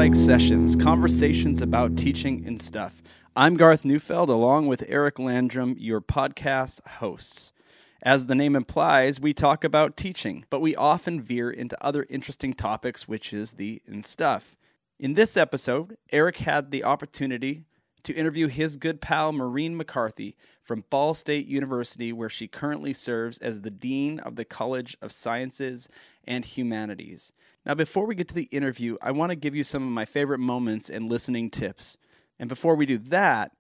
Psych Sessions, conversations about teaching and stuff. I'm Garth Neufeld, along with Eric Landrum, your podcast hosts. As the name implies, we talk about teaching, but we often veer into other interesting topics, which is the and stuff. In this episode, Eric had the opportunity to interview his good pal Maureen McCarthy from Ball State University, where she currently serves as the Dean of the College of Sciences and Humanities. Now, before we get to the interview, I want to give you some of my favorite moments and listening tips. And before we do that,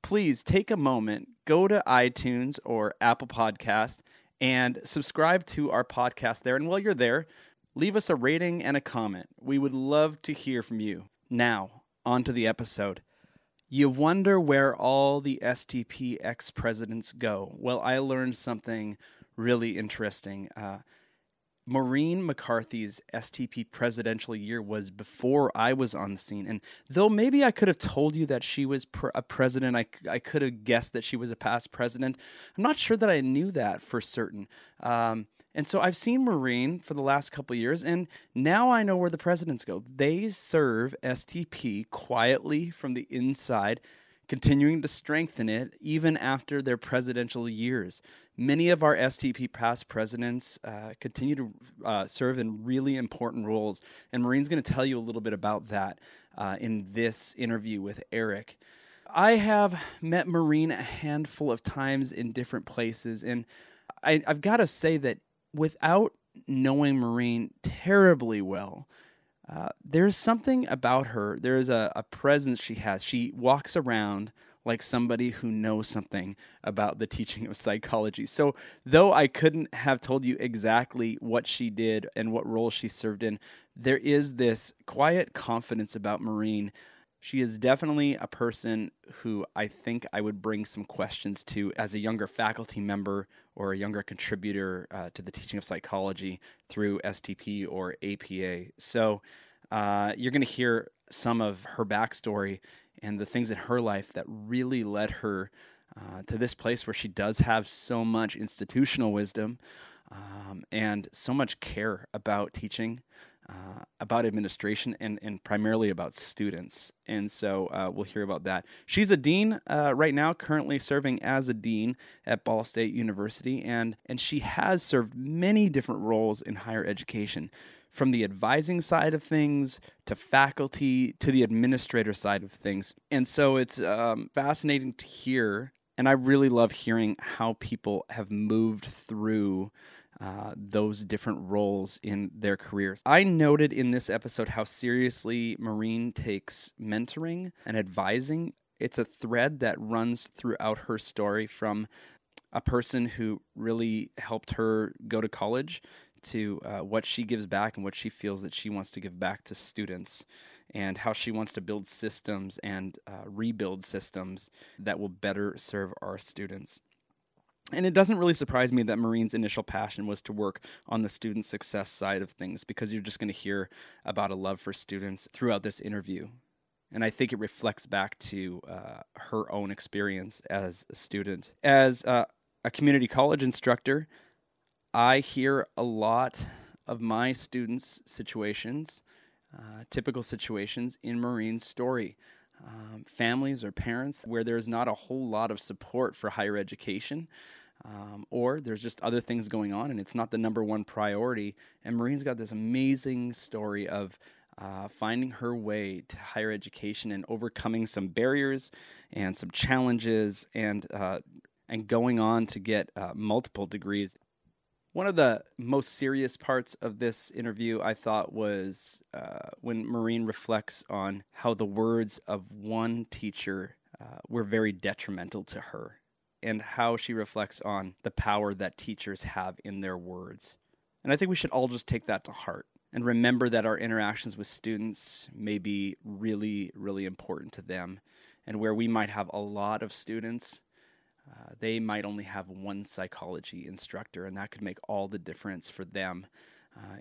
please take a moment, go to iTunes or Apple Podcast, and subscribe to our podcast there. And while you're there, leave us a rating and a comment. We would love to hear from you. Now, on to the episode. You wonder where all the SDP ex-presidents go. Well, I learned something really interesting. Maureen McCarthy's STP presidential year was before I was on the scene. And though maybe I could have told you that she was a president, I could have guessed that she was a past president. I'm not sure that I knew that for certain. And so I've seen Maureen for the last couple of years, and now I know where the presidents go. They serve STP quietly from the inside, continuing to strengthen it even after their presidential years. Many of our STP past presidents continue to serve in really important roles, and Maureen's going to tell you a little bit about that in this interview with Eric. I have met Maureen a handful of times in different places, and I've got to say that without knowing Maureen terribly well, there's something about her. There's a presence she has. She walks around like somebody who knows something about the teaching of psychology. So though I couldn't have told you exactly what she did and what role she served in, there is this quiet confidence about Maureen. She is definitely a person who I think I would bring some questions to as a younger faculty member or a younger contributor to the teaching of psychology through STP or APA. So you're going to hear some of her backstory and the things in her life that really led her to this place where she does have so much institutional wisdom and so much care about teaching, about administration, and primarily about students. And so we'll hear about that. She's a dean right now, currently serving as a dean at Ball State University, and she has served many different roles in higher education, from the advising side of things to faculty to the administrator side of things. And so it's fascinating to hear, and I really love hearing how people have moved through those different roles in their careers. I noted in this episode how seriously Maureen takes mentoring and advising. It's a thread that runs throughout her story, from a person who really helped her go to college to what she gives back and what she feels that she wants to give back to students, and how she wants to build systems and rebuild systems that will better serve our students. And it doesn't really surprise me that Maureen's initial passion was to work on the student success side of things, because you're just going to hear about a love for students throughout this interview. And I think it reflects back to her own experience as a student. As a community college instructor, I hear a lot of my students' situations, typical situations in Maureen's story. Families or parents where there's not a whole lot of support for higher education, or there's just other things going on and it's not the number one priority. And Maureen's got this amazing story of finding her way to higher education and overcoming some barriers and some challenges, and going on to get multiple degrees. One of the most serious parts of this interview, I thought, was when Maureen reflects on how the words of one teacher were very detrimental to her, and how she reflects on the power that teachers have in their words. And I think we should all just take that to heart and remember that our interactions with students may be really, really important to them. And where we might have a lot of students, they might only have one psychology instructor, and that could make all the difference for them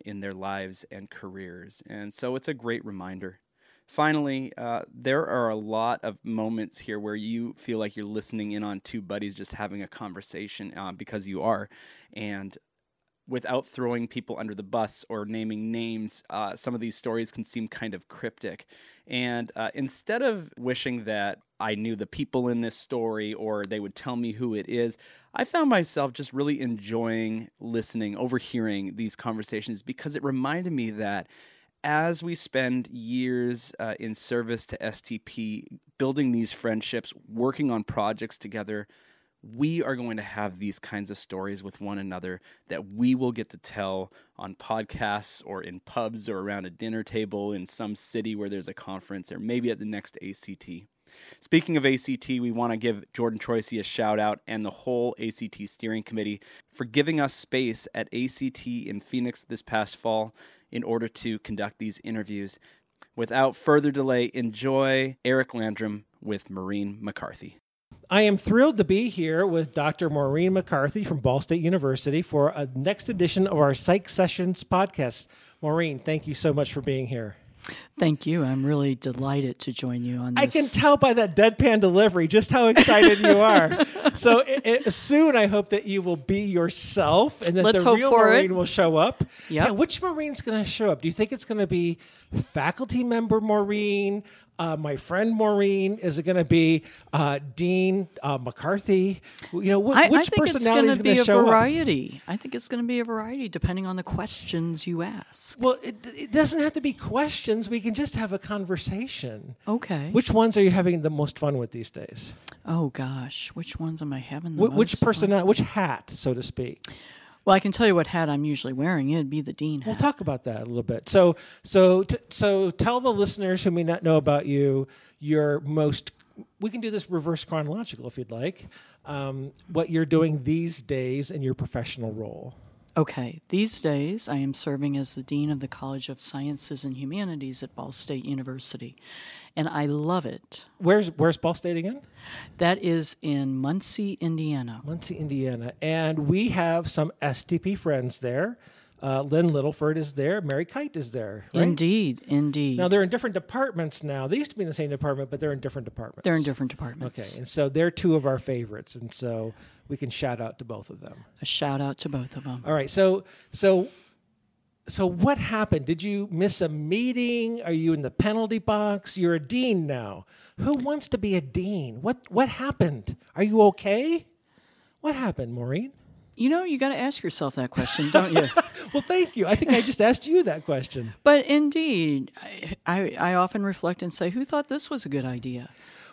in their lives and careers. And so it's a great reminder. Finally, there are a lot of moments here where you feel like you're listening in on two buddies just having a conversation, because you are. And without throwing people under the bus or naming names, some of these stories can seem kind of cryptic. And instead of wishing that I knew the people in this story or they would tell me who it is, I found myself just really enjoying listening, overhearing these conversations, because it reminded me that as we spend years in service to STP, building these friendships, working on projects together, we are going to have these kinds of stories with one another that we will get to tell on podcasts or in pubs or around a dinner table in some city where there's a conference, or maybe at the next ACT. Speaking of ACT, we want to give Jordan Troisy a shout out and the whole ACT steering committee for giving us space at ACT in Phoenix this past fall in order to conduct these interviews. Without further delay, enjoy Eric Landrum with Maureen McCarthy. I am thrilled to be here with Dr. Maureen McCarthy from Ball State University for a next edition of our Psych Sessions podcast. Maureen, thank you so much for being here. Thank you. I'm really delighted to join you on this. I can tell by that deadpan delivery just how excited you are. So soon I hope that you will be yourself and that Let's the hope real for Maureen it. will show up. Yep. Yeah, which Maureen's going to show up? Do you think it's going to be faculty member Maureen, my friend Maureen? Is it going to be Dean McCarthy? You know, which I think personality is going to show up? it's going to be a variety. I think it's going to be a variety depending on the questions you ask. Well, it doesn't have to be questions. We can just have a conversation. Okay. Which ones are you having the most fun with these days? Oh, gosh. Which ones am I having the Which most fun? personality, which hat, so to speak? Well, I can tell you what hat I'm usually wearing. It'd be the dean hat. We'll talk about that a little bit. So tell the listeners who may not know about you, your most, we can do this reverse chronological if you'd like, what you're doing these days in your professional role. Okay. These days, I am serving as the Dean of the College of Sciences and Humanities at Ball State University, and I love it. Where's Ball State again? That is in Muncie, Indiana. Muncie, Indiana. And we have some STP friends there. Lynn Littleford is there. Mary Kite is there, right? Indeed. Now, they're in different departments now. They used to be in the same department, but they're in different departments. They're in different departments. Okay, and so they're two of our favorites, and so we can shout out to both of them. A shout out to both of them. All right, so what happened? Did you miss a meeting? Are you in the penalty box? You're a dean now. Who wants to be a dean? What happened? Are you okay? What happened, Maureen? You know, you got to ask yourself that question, don't you? Well, thank you. I think I just asked you that question. But indeed, I often reflect and say, who thought this was a good idea?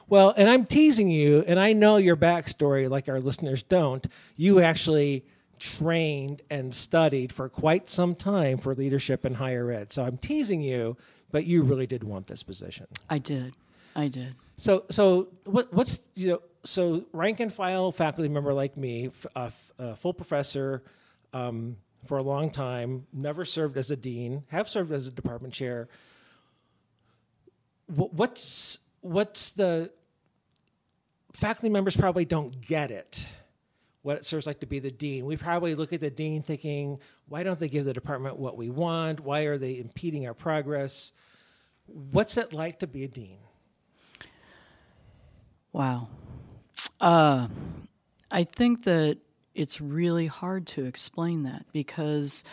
Well, and I'm teasing you, and I know your backstory like our listeners don't. You actually trained and studied for quite some time for leadership in higher ed. So I'm teasing you, but you really did want this position. I did. So what's, so rank and file faculty member like me, full professor for a long time, never served as a dean, have served as a department chair. What's the faculty members probably don't get it, what it serves like to be the dean. We probably look at the dean thinking, why don't they give the department what we want? Why are they impeding our progress? What's it like to be a dean? Wow. I think that it's really hard to explain that, because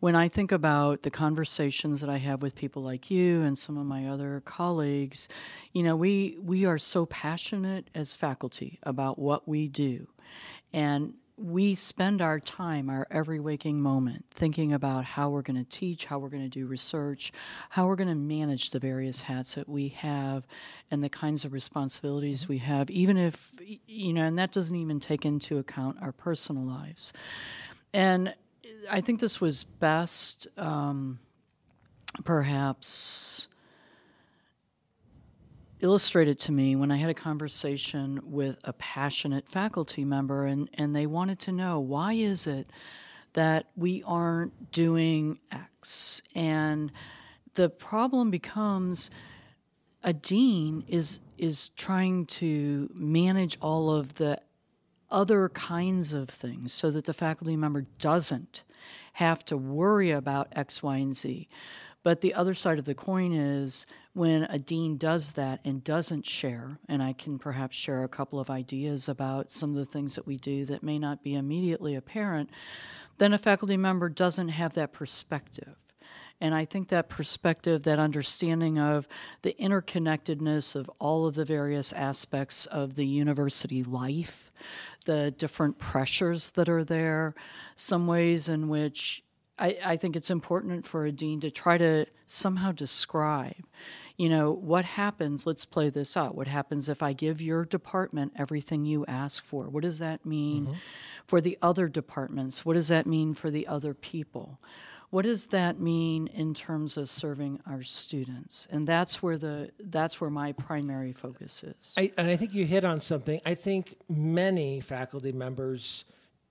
when I think about the conversations that I have with people like you and some of my other colleagues, we are so passionate as faculty about what we do. And we spend our time, our every waking moment, thinking about how we're going to teach, how we're going to do research, how we're going to manage the various hats that we have and the kinds of responsibilities we have, even if, and that doesn't even take into account our personal lives. And I think this was best, perhaps, illustrated to me when I had a conversation with a passionate faculty member, and they wanted to know, why is it that we aren't doing X? And the problem becomes a dean is trying to manage all of the other kinds of things so that the faculty member doesn't have to worry about X, Y, and Z. But the other side of the coin is when a dean does that and doesn't share, and I can perhaps share a couple of ideas about some of the things that we do that may not be immediately apparent, then a faculty member doesn't have that perspective. And I think that perspective, that understanding of the interconnectedness of all of the various aspects of the university life, the different pressures that are there, some ways in which I think it's important for a dean to try to somehow describe, what happens, let's play this out. What happens if I give your department everything you ask for? What does that mean for the other departments? What does that mean for the other people? What does that mean in terms of serving our students? And that's where my primary focus is. And I think you hit on something. I think many faculty members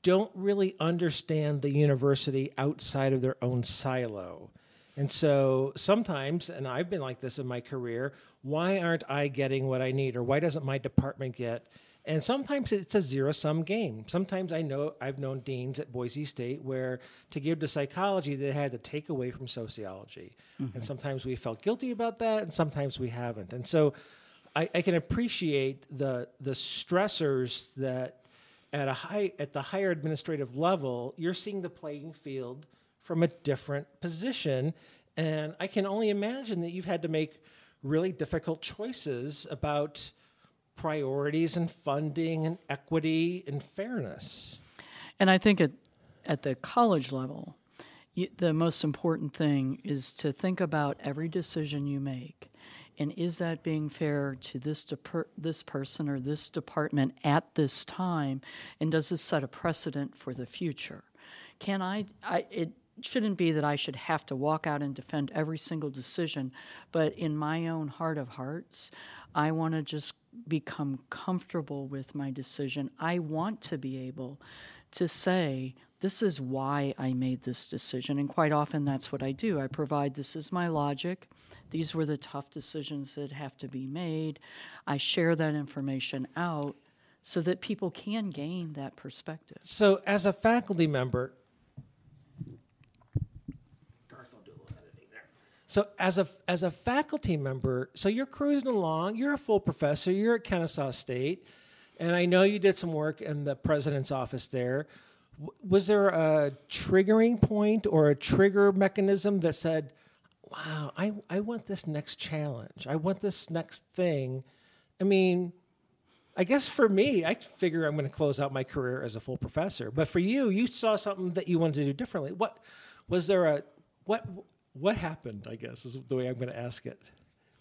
don't really understand the university outside of their own silo. And so sometimes, and I've been like this in my career, why aren't I getting what I need, or why doesn't my department get? And sometimes it's a zero-sum game. Sometimes I've known deans at Boise State where to give to psychology, they had to take away from sociology. And sometimes we felt guilty about that, and sometimes we haven't. And so I can appreciate the stressors that at the higher administrative level, you're seeing the playing field from a different position. And I can only imagine that you've had to make really difficult choices about priorities and funding and equity and fairness. And I think at the college level, the most important thing is to think about every decision you make. And is that being fair to this person or this department at this time? And does this set a precedent for the future? It shouldn't be that I should have to walk out and defend every single decision, but in my own heart of hearts, I want to just become comfortable with my decision. I want to be able to say, this is why I made this decision. And quite often that's what I do. I provide, this is my logic. These were the tough decisions that have to be made. I share that information out so that people can gain that perspective. So as a faculty member, So as a faculty member, so you're cruising along, you're a full professor, you're at Kennesaw State, and I know you did some work in the president's office there. Was there a triggering point or a trigger mechanism that said, wow, I want this next challenge, I want this next thing? I mean, I guess for me, I figure I'm going to close out my career as a full professor. But for you, you saw something that you wanted to do differently. What happened, I guess, is the way I'm going to ask it.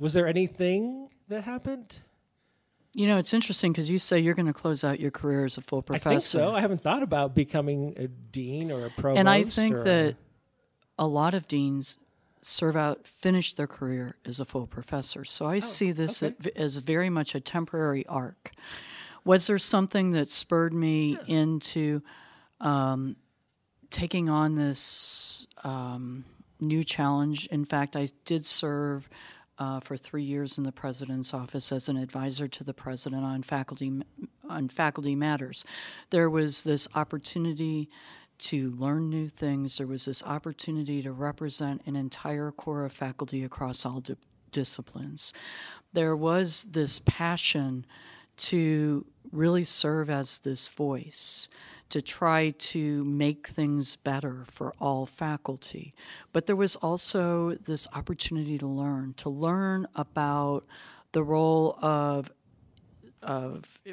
Was there anything that happened? It's interesting because you say you're going to close out your career as a full professor. I think so. I haven't thought about becoming a dean or a provost. And I think that a lot of deans finish their career as a full professor. So I see this as very much a temporary arc. Was there something that spurred me into taking on this new challenge? In fact, I did serve for 3 years in the president's office as an advisor to the president on faculty matters. There was this opportunity to learn new things. There was this opportunity to represent an entire core of faculty across all disciplines. There was this passion to really serve as this voice, to try to make things better for all faculty. But there was also this opportunity to learn about the role of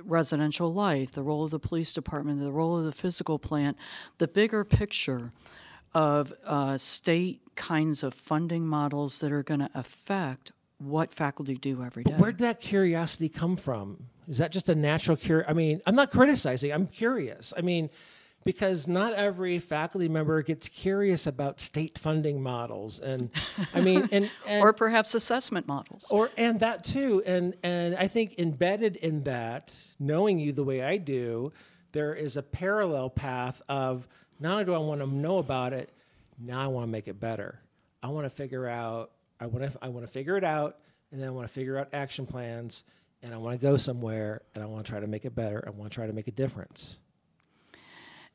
residential life, the role of the police department, the role of the physical plant, the bigger picture of state kinds of funding models that are going to affect what faculty do every day. But where did that curiosity come from? Is that just a natural curiosity? I mean, I'm not criticizing, I'm curious. I mean, because not every faculty member gets curious about state funding models, and I mean, and or perhaps assessment models, and that too. And I think embedded in that, knowing you the way I do, there is a parallel path of not only do I want to know about it, now I want to make it better. I want to figure out. I want to figure it out, and then I want to figure out action plans, and I want to go somewhere, and I want to try to make it better. I want to try to make a difference.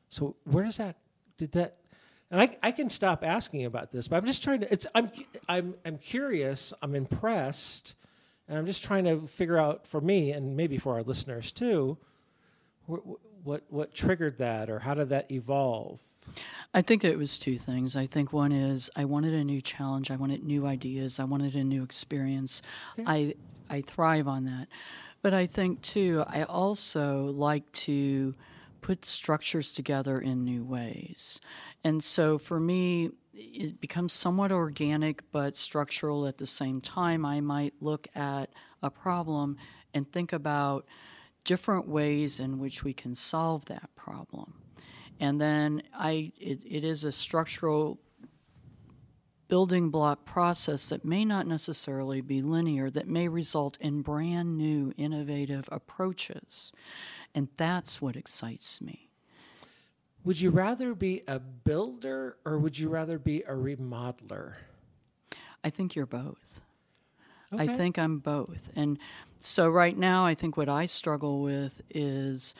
So where does that? Did that? And I can stop asking about this, but I'm just trying to. I'm curious. I'm impressed, and I'm just trying to figure out for me, and maybe for our listeners too, what triggered that, or how did that evolve? I think it was two things. I think one is I wanted a new challenge. I wanted new ideas. I wanted a new experience. Okay. I thrive on that. But I think, too, I also like to put structures together in new ways. And so for me, it becomes somewhat organic but structural at the same time. I might look at a problem and think about different ways in which we can solve that problem. And then it is a structural building block process that may not necessarily be linear, that may result in brand new, innovative approaches. And that's what excites me. Would you rather be a builder or would you rather be a remodeler? I think you're both. Okay. I think I'm both. And so right now, I think what I struggle with is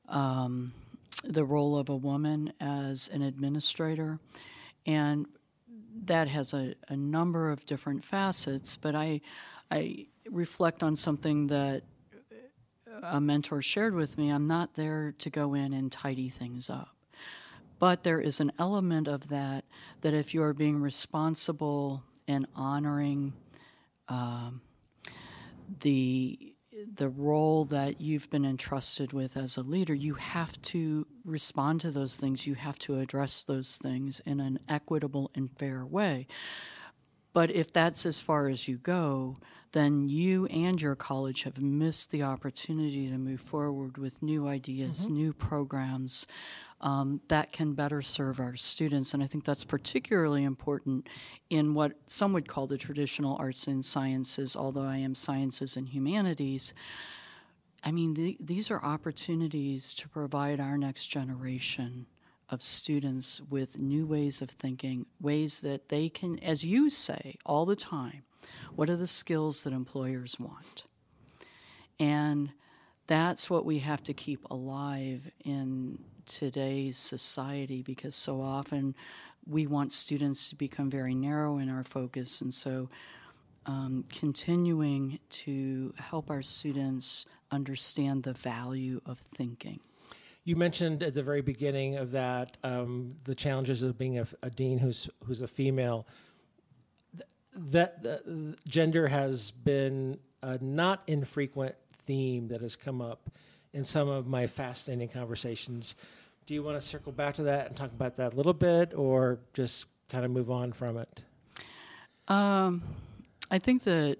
the role of a woman as an administrator. And that has a number of different facets, but I reflect on something that a mentor shared with me. I'm not there to go in and tidy things up. But there is an element of that if you are being responsible and honoring the role that you've been entrusted with as a leader, you have to respond to those things. You have to address those things in an equitable and fair way. But if that's as far as you go, then you and your college have missed the opportunity to move forward with new ideas, new programs that can better serve our students. And I think that's particularly important in what some would call the traditional arts and sciences, although I am sciences and humanities. I mean, these are opportunities to provide our next generation of students with new ways of thinking, ways that they can, as you say all the time, what are the skills that employers want? And that's what we have to keep alive in today's society, because so often we want students to become very narrow in our focus. And so continuing to help our students understand the value of thinking. You mentioned at the very beginning of that the challenges of being a dean who's a female. That gender has been a not infrequent theme that has come up in some of my fascinating conversations. Do you want to circle back to that and talk about that a little bit, or just kind of move on from it? I think that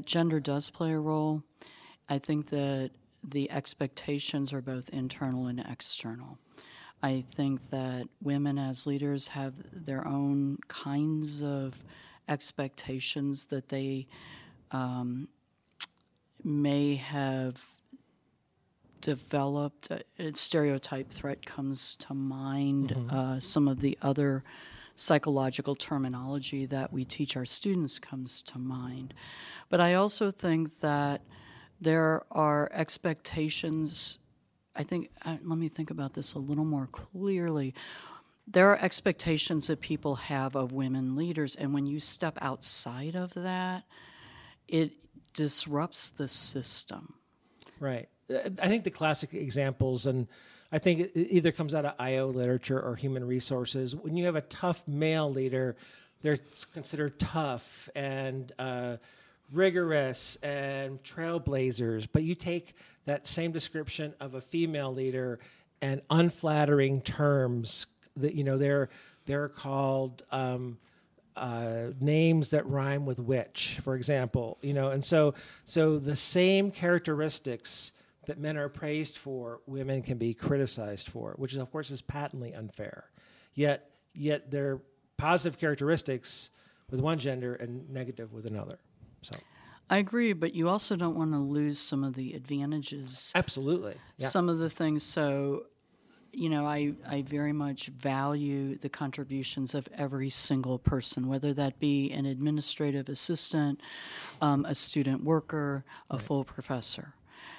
gender does play a role. I think that the expectations are both internal and external. I think that women as leaders have their own kinds of expectations that they may have developed. A stereotype threat comes to mind. Some of the other psychological terminology that we teach our students comes to mind. But I also think that there are expectations. I think, let me think about this a little more clearly. There are expectations that people have of women leaders, and when you step outside of that, it disrupts the system. Right. I think the classic examples, and I think it either comes out of IO literature or human resources, when you have a tough male leader, they're considered tough and rigorous and trailblazers, but you take that same description of a female leader and unflattering terms that, you know, they're called names that rhyme with witch, for example, you know, and so the same characteristics that men are praised for, women can be criticized for, which is, of course, is patently unfair. Yet they're positive characteristics with one gender and negative with another. So I agree, but you also don't want to lose some of the advantages. Absolutely. Yeah. Some of the things. So, you know, I very much value the contributions of every single person, whether that be an administrative assistant, a student worker, a full professor.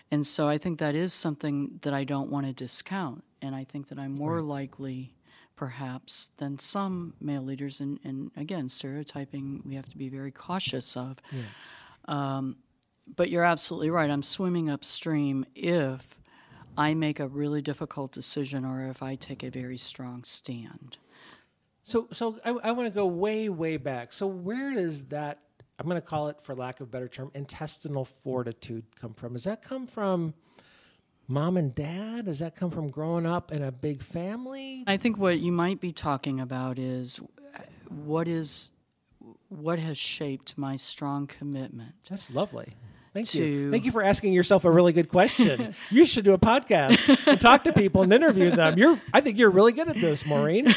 And so I think that is something that I don't want to discount. And I think that I'm more likely, perhaps, than some male leaders. And again, stereotyping we have to be very cautious of. Yeah. But you're absolutely right. I'm swimming upstream if I make a really difficult decision or if I take a very strong stand. So I want to go way, way back. So where does that, I'm going to call it, for lack of a better term, intestinal fortitude come from? Does that come from mom and dad? Does that come from growing up in a big family? I think what you might be talking about is what has shaped my strong commitment. That's lovely. Thank you. Thank you for asking yourself a really good question. You should do a podcast and talk to people and interview them. I think you're really good at this, Maureen.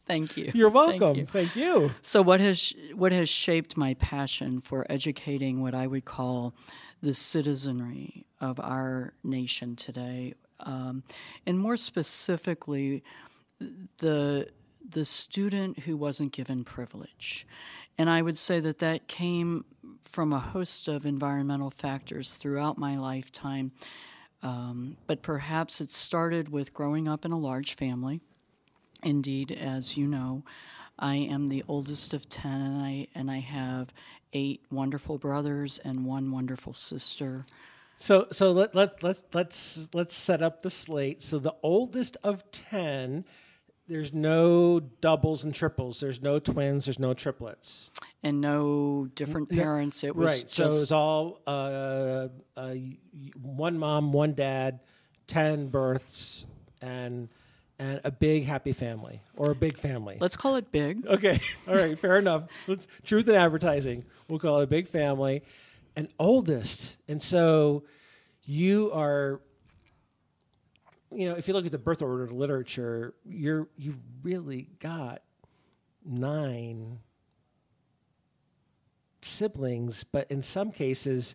Thank you. You're welcome. Thank you. So what has shaped my passion for educating what I would call the citizenry of our nation today, and more specifically, the student who wasn't given privilege. And I would say that came from a host of environmental factors throughout my lifetime, but perhaps it started with growing up in a large family. Indeed, as you know, I am the oldest of 10, and I have 8 wonderful brothers and 1 wonderful sister. So let's set up the slate. So the oldest of 10. There's no doubles and triples. There's no twins. There's no triplets. And no different parents. It was right. Just... So it was all one mom, one dad, 10 births, and a big happy family, or a big family. Let's call it big. Okay. All right. Fair enough. Truth in advertising. We'll call it a big family. And oldest. And so you are... if you look at the birth order literature, you've really got 9 siblings, but in some cases,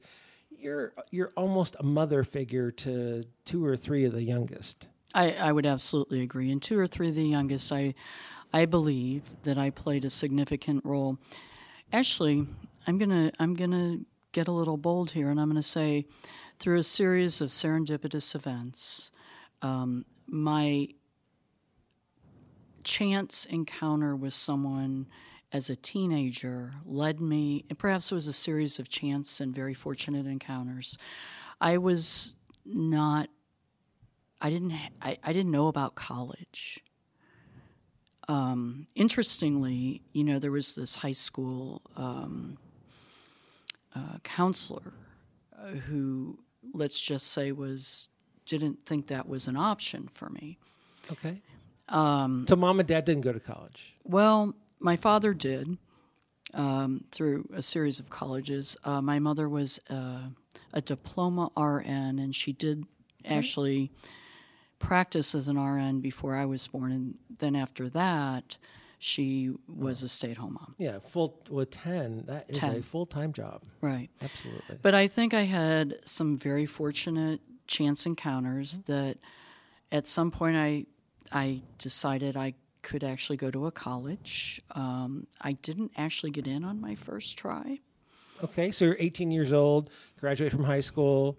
you're almost a mother figure to 2 or 3 of the youngest. I would absolutely agree. And 2 or 3 of the youngest, I believe that I played a significant role. Actually, I'm gonna get a little bold here, and I'm gonna say, through a series of serendipitous events. My chance encounter with someone as a teenager led me, and perhaps it was a series of chance and very fortunate encounters. I didn't know about college. Interestingly, there was this high school counselor who, let's just say, didn't think that was an option for me. Okay. So mom and dad didn't go to college? Well, my father did through a series of colleges. My mother was a diploma RN, and she did actually practice as an RN before I was born. And then after that, she was a stay-at-home mom. Yeah, with 10, that is a full-time job. Right. Absolutely. But I think I had some very fortunate chance encounters that at some point I decided I could actually go to a college. I didn't actually get in on my first try. Okay, so you're 18 years old, graduate from high school.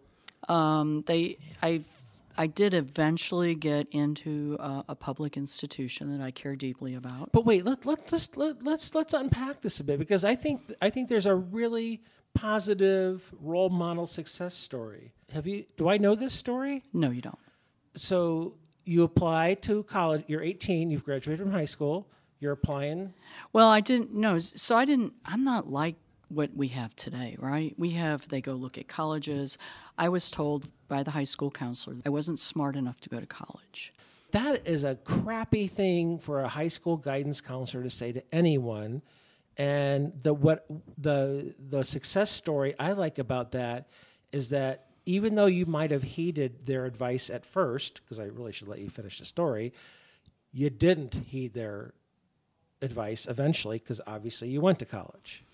I did eventually get into a public institution that I care deeply about. But wait, let's unpack this a bit, because I think there's a really positive role model success story. Do I know this story? No, you don't. So you apply to college. You're 18. You've graduated from high school. You're applying. Well, I didn't know. So I'm not like what we have today, right? They go look at colleges. I was told by the high school counselor I wasn't smart enough to go to college. That is a crappy thing for a high school guidance counselor to say to anyone. And the success story I like about that is that even though you might have heeded their advice at first, because I really should let you finish the story, you didn't heed their advice eventually, because obviously you went to college.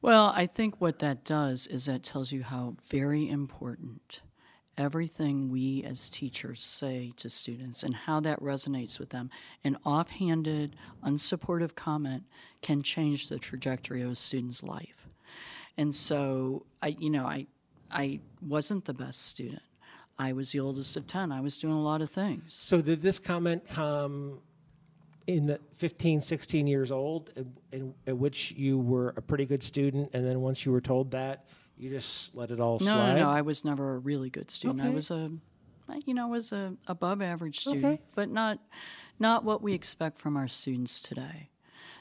Well, I think what that does is that tells you how very important everything we as teachers say to students and how that resonates with them. An offhanded, unsupportive comment can change the trajectory of a student's life. And so, I wasn't the best student. I was the oldest of 10. I was doing a lot of things. So did this comment come in the 15, 16 years old, at which you were a pretty good student, and then once you were told that, you just let it all slide? No, I was never a really good student. Okay. I was a was a above average student, Okay. but not what we expect from our students today.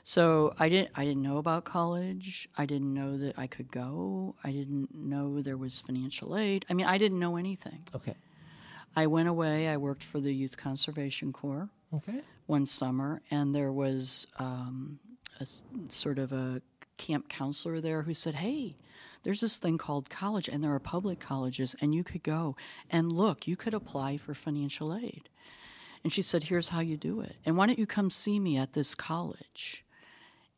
So I didn't know about college. I didn't know that I could go. I didn't know there was financial aid. I mean, I didn't know anything. Okay. I went away. I worked for the Youth Conservation Corps Okay. one summer, and there was sort of a camp counselor there who said, hey, there's this thing called college, and there are public colleges, and you could go. And look, you could apply for financial aid. And she said, here's how you do it. And why don't you come see me at this college?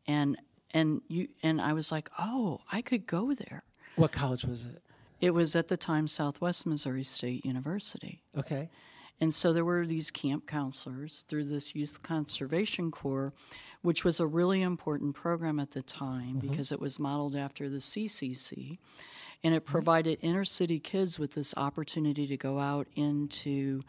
And I was like, oh, I could go there. What college was it? It was at the time Southwest Missouri State University. Okay. And so there were these camp counselors through this Youth Conservation Corps, which was a really important program at the time because it was modeled after the CCC. And it provided inner city kids with this opportunity to go out into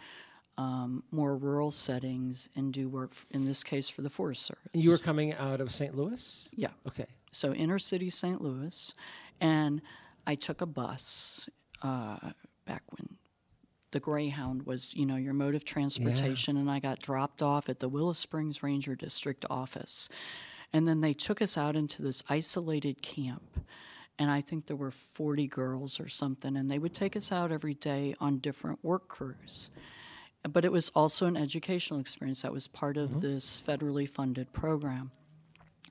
more rural settings and do work, in this case, for the Forest Service. You were coming out of St. Louis? Yeah. Okay. So inner city St. Louis. And I took a bus back when the Greyhound was, your mode of transportation, and I got dropped off at the Willow Springs Ranger District office. And then they took us out into this isolated camp, and I think there were 40 girls or something, and they would take us out every day on different work crews. But it was also an educational experience that was part of this federally funded program.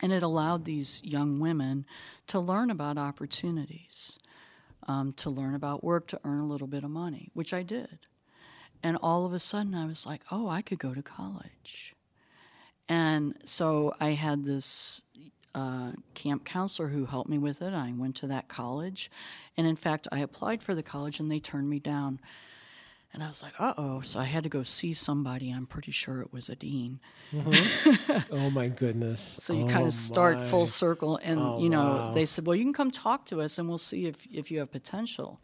And it allowed these young women to learn about opportunities, to learn about work, to earn a little bit of money, which I did. And all of a sudden I was like, oh, I could go to college. And so I had this camp counselor who helped me with it. I went to that college. And in fact, I applied for the college and they turned me down. And I was like, uh-oh. So I had to go see somebody. I'm pretty sure it was a dean. Oh, my goodness. So you kind of start full circle. And, wow. they said, well, you can come talk to us and we'll see if you have potential.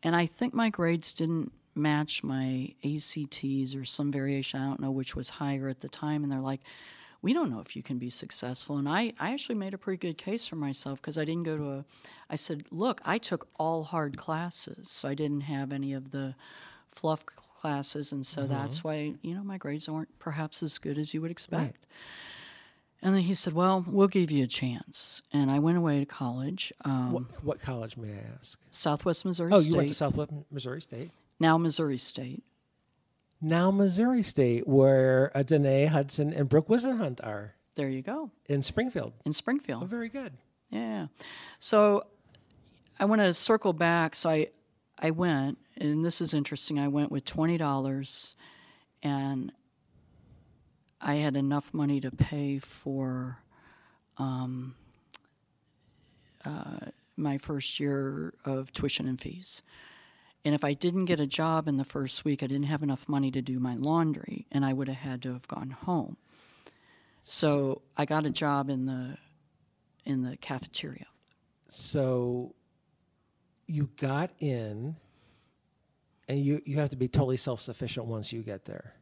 And I think my grades didn't match my ACTs or some variation. I don't know which was higher at the time. And they're like, we don't know if you can be successful. And I actually made a pretty good case for myself because I didn't go to I said, look, I took all hard classes. So I didn't have any of the fluff classes, and so that's why, my grades aren't perhaps as good as you would expect. Right. And then he said, well, we'll give you a chance. And I went away to college. What college, may I ask? Southwest Missouri State. Oh, you went to Southwest Missouri State? Now Missouri State. Now Missouri State, where Danae Hudson and Brooke Wisenhunt are. There you go. In Springfield. In Springfield. Oh, very good. Yeah. So I want to circle back. So I went, and this is interesting, I went with $20, and I had enough money to pay for my first year of tuition and fees. And if I didn't get a job in the first week, I didn't have enough money to do my laundry, and I would have had to have gone home. So I got a job in the cafeteria. So you got in, and you have to be totally self-sufficient once you get there.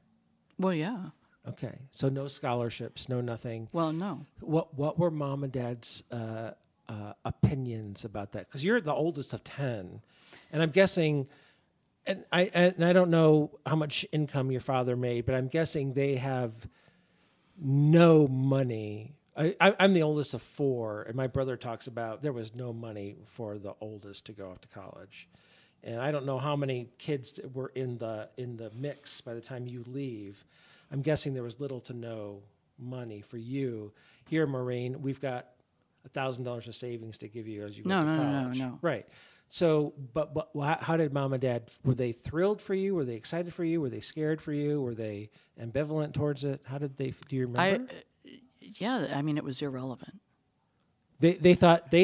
Well, yeah. Okay. So no scholarships, no nothing. Well, no. What were mom and dad's opinions about that? Because you're the oldest of 10, and I'm guessing, and I don't know how much income your father made, but I'm guessing they have no money. I'm the oldest of 4, and my brother talks about there was no money for the oldest to go off to college. And I don't know how many kids were in the mix by the time you leave. I'm guessing there was little to no money for you. Here, Maureen, we've got $1,000 of savings to give you as you go to college. No. Right. So, but how did mom and dad, were they thrilled for you? Were they excited for you? Were they scared for you? Were they ambivalent towards it? How did they, do you remember? It was irrelevant. They thought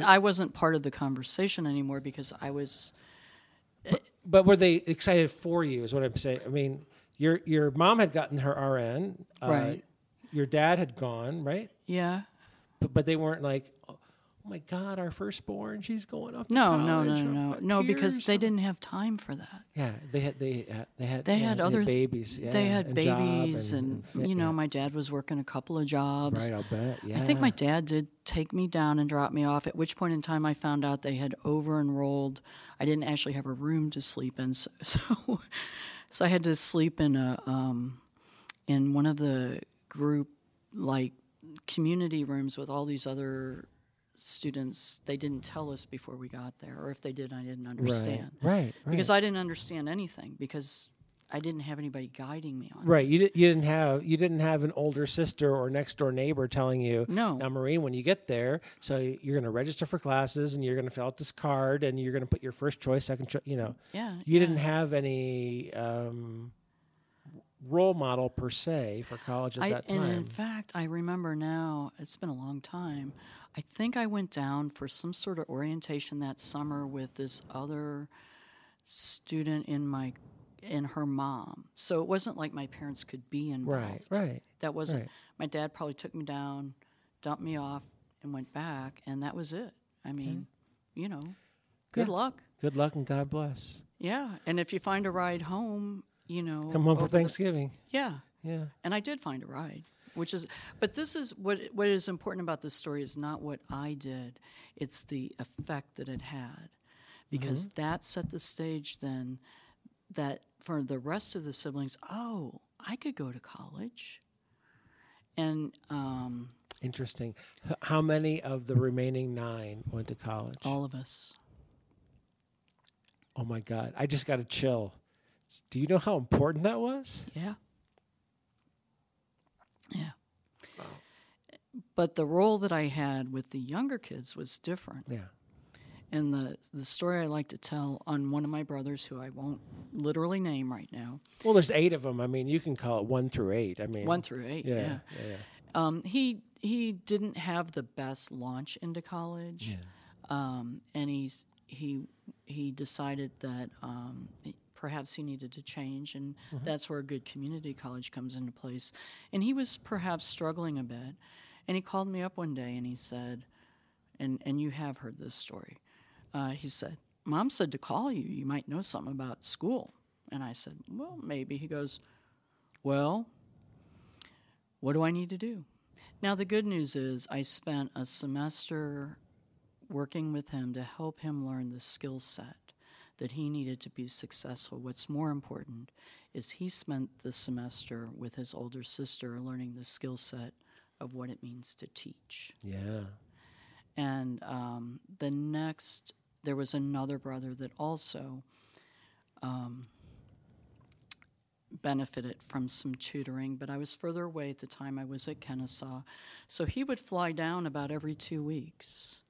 I wasn't part of the conversation anymore because I was. But were they excited for you? Is what I'm saying. I mean, your mom had gotten her RN, right? Your dad had gone, right? Yeah. But they weren't like, my God, our firstborn, she's going off to No, college. no, because they didn't have time for that. Yeah, they had other babies. Yeah, they had babies, and my dad was working a couple of jobs. Right, I'll bet. Yeah, I think my dad did take me down and drop me off. At which point in time, I found out they had over-enrolled. I didn't actually have a room to sleep in, so I had to sleep in in one of the group community rooms with all these other students. They didn't tell us before we got there, or if they did, I didn't understand. Right. Because I didn't understand anything, because I didn't have anybody guiding me on Right. this. You didn't have an older sister or next door neighbor telling you, no. Now, Maureen, when you get there, so you're going to register for classes and you're going to fill out this card and you're going to put your first choice, second choice. Yeah. You didn't have any role model per se for college at that time. And in fact, I remember now, it's been a long time, I think I went down for some sort of orientation that summer with this other student and her mom. So it wasn't like my parents could be involved. Right. That wasn't. My dad probably took me down, dumped me off, and went back, and that was it. I mean, good luck. Good luck and God bless. Yeah, and if you find a ride home, come home for Thanksgiving. Yeah. And I did find a ride, but this is what is important about this story is not what I did, it's the effect that it had, because that set the stage then that for the rest of the siblings, I could go to college. And interesting. How many of the remaining 9 went to college? All of us. Oh my God, I just got a chill. Do you know how important that was? Yeah. Wow. But the role that I had with the younger kids was different. Yeah. And the story I like to tell on one of my brothers, who I won't literally name right now. Well, there's 8 of them. I mean, you can call it 1 through 8. I mean, 1 through 8. Yeah. He didn't have the best launch into college, and he decided that perhaps he needed to change, and that's where a good community college comes into place. And he was perhaps struggling a bit, and he called me up one day and he said, and you have heard this story, he said, Mom said to call you. You might know something about school. And I said, well, maybe. He goes, well, what do I need to do? Now, the good news is I spent a semester working with him to help him learn the skill set that he needed to be successful. What's more important is he spent the semester with his older sister learning the skill set of what it means to teach. Yeah. And there was another brother that also benefited from some tutoring, but I was further away at the time. I was at Kennesaw. So he would fly down about every 2 weeks,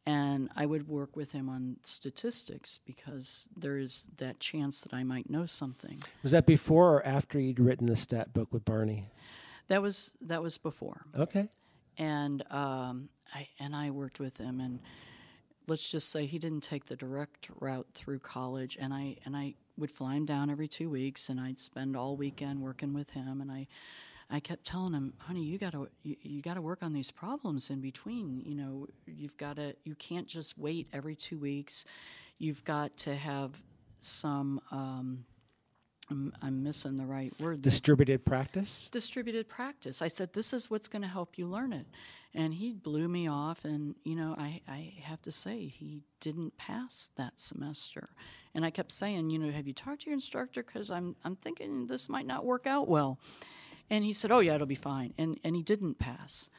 and I would work with him on statistics because there is that chance that I might know something. Was that before or after you'd written the stat book with Barney? That was before. Okay. And I worked with him, and let's just say he didn't take the direct route through college, and I would fly him down every 2 weeks, and I'd spend all weekend working with him, and I kept telling him, honey, you gotta work on these problems in between. You can't just wait every 2 weeks. You've got to have some I'm missing the right word. Distributed practice? Distributed practice. I said, this is what's going to help you learn it. And he blew me off, and, I have to say, he didn't pass that semester. And I kept saying, have you talked to your instructor? Because I'm thinking this might not work out well. And he said, oh, yeah, it'll be fine. And he didn't pass.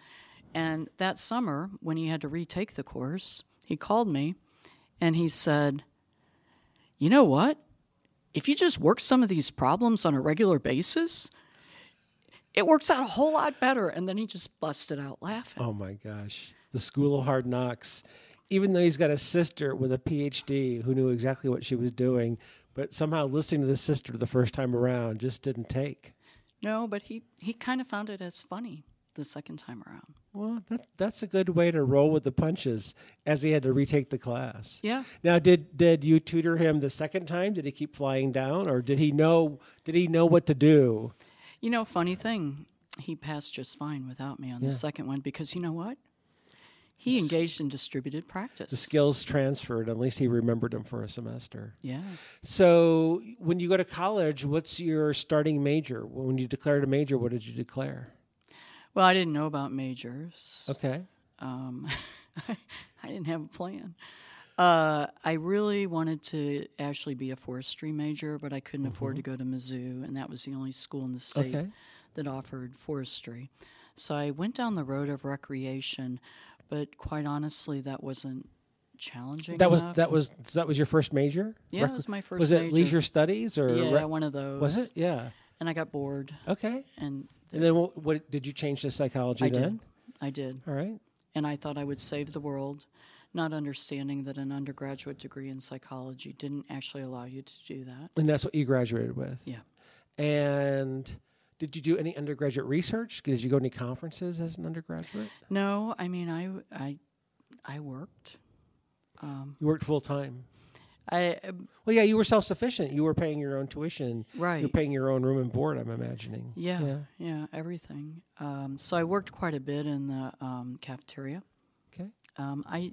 And that summer, when he had to retake the course, he called me, and he said, you know what? If you just work some of these problems on a regular basis, it works out a whole lot better. And then he just busted out laughing. Oh, my gosh. The School of Hard Knocks. Even though he's got a sister with a PhD who knew exactly what she was doing, but somehow listening to the sister the first time around just didn't take. No, but he kind of found it as funny the second time around. Well, that's a good way to roll with the punches, as he had to retake the class. Yeah. Now, did you tutor him the second time? Did he keep flying down, or did he know what to do? Funny thing, he passed just fine without me on the second one, because you know what? He engaged in distributed practice. The skills transferred. At least he remembered them for a semester. Yeah. So when you go to college, what's your starting major? When you declared a major, what did you declare? Well, I didn't know about majors. Okay. I didn't have a plan. I really wanted to actually be a forestry major, but I couldn't afford to go to Mizzou, and that was the only school in the state that offered forestry. So I went down the road of recreation, but quite honestly, that wasn't challenging enough. That was your first major? Yeah, it was my first Was major. it leisure studies or? Yeah, one of those. Was it? Yeah. And I got bored. Okay. And then what did you change to psychology then? I did. All right. And I thought I would save the world, not understanding that an undergraduate degree in psychology didn't actually allow you to do that. And that's what you graduated with? Yeah. And did you do any undergraduate research? Did you go to any conferences as an undergraduate? No, I mean, I worked. You worked full time? Well, yeah, you were self-sufficient. You were paying your own tuition. Right. You were paying your own room and board, I'm imagining. Yeah, everything. So I worked quite a bit in the cafeteria. Okay. I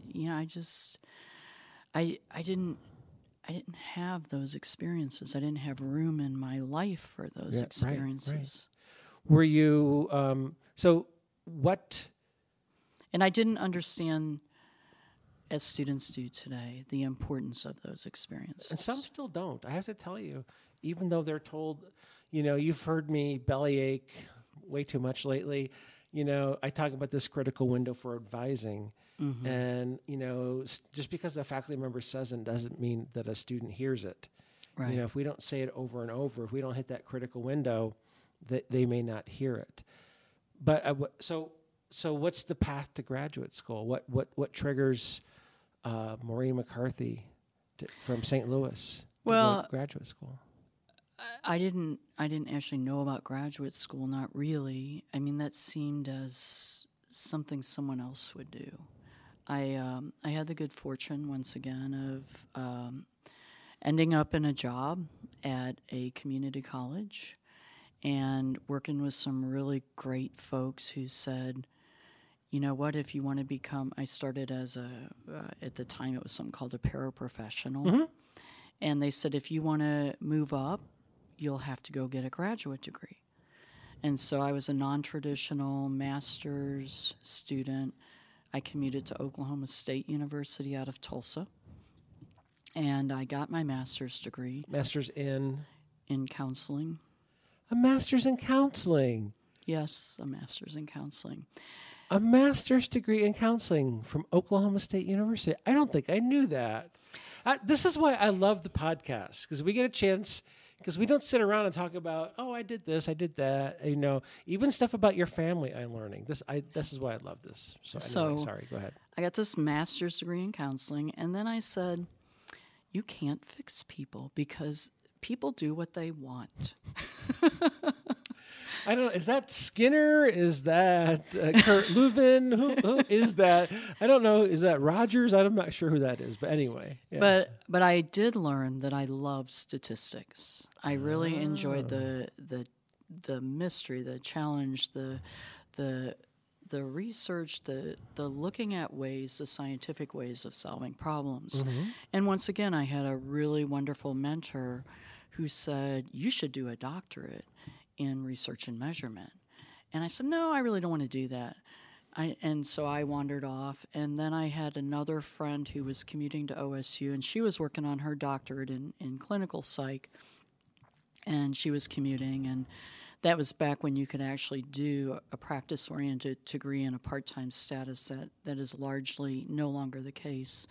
didn't have those experiences. I didn't have room in my life for those experiences. Right. Were you, so what? And I didn't understand, as students do today, the importance of those experiences. And some still don't. I have to tell you, even though they're told, you've heard me bellyache way too much lately. I talk about this critical window for advising. Mm-hmm. And, just because a faculty member says it doesn't mean that a student hears it. Right. If we don't say it over and over, if we don't hit that critical window, that they may not hear it. But so what's the path to graduate school? What triggers Maureen McCarthy from St. Louis to go to graduate school? I didn't actually know about graduate school, not really. I mean, that seemed as something someone else would do. I had the good fortune, once again, of ending up in a job at a community college and working with some really great folks who said, you know what, if you want to become, I started as at the time it was something called a paraprofessional. Mm-hmm. And they said, if you want to move up, you'll have to go get a graduate degree. And so I was a non-traditional master's student. I commuted to Oklahoma State University out of Tulsa. And I got my master's degree. Master's in? In counseling. A master's in counseling? Yes, a master's in counseling. A master's degree in counseling from Oklahoma State University. I don't think I knew that. This is why I love the podcast, because we get a chance, because we don't sit around and talk about, oh, I did this, I did that. Even stuff about your family I'm learning. This is why I love this. So anyway, sorry, go ahead. I got this master's degree in counseling, and then I said, you can't fix people because people do what they want. I don't know. Is that Skinner? Is that Kurt Leuven? Who is that? I don't know. Is that Rogers? I'm not sure who that is. But anyway. Yeah. But I did learn that I love statistics. I really enjoyed the mystery, the challenge, the research, the looking at ways, the scientific ways of solving problems. Mm-hmm. And once again, I had a really wonderful mentor who said, you should do a doctorate in research and measurement. And I said, no, I really don't want to do that. And so I wandered off. And then I had another friend who was commuting to OSU, and she was working on her doctorate in clinical psych. And she was commuting, and that was back when you could actually do a practice-oriented degree in a part-time status. That is largely no longer the case.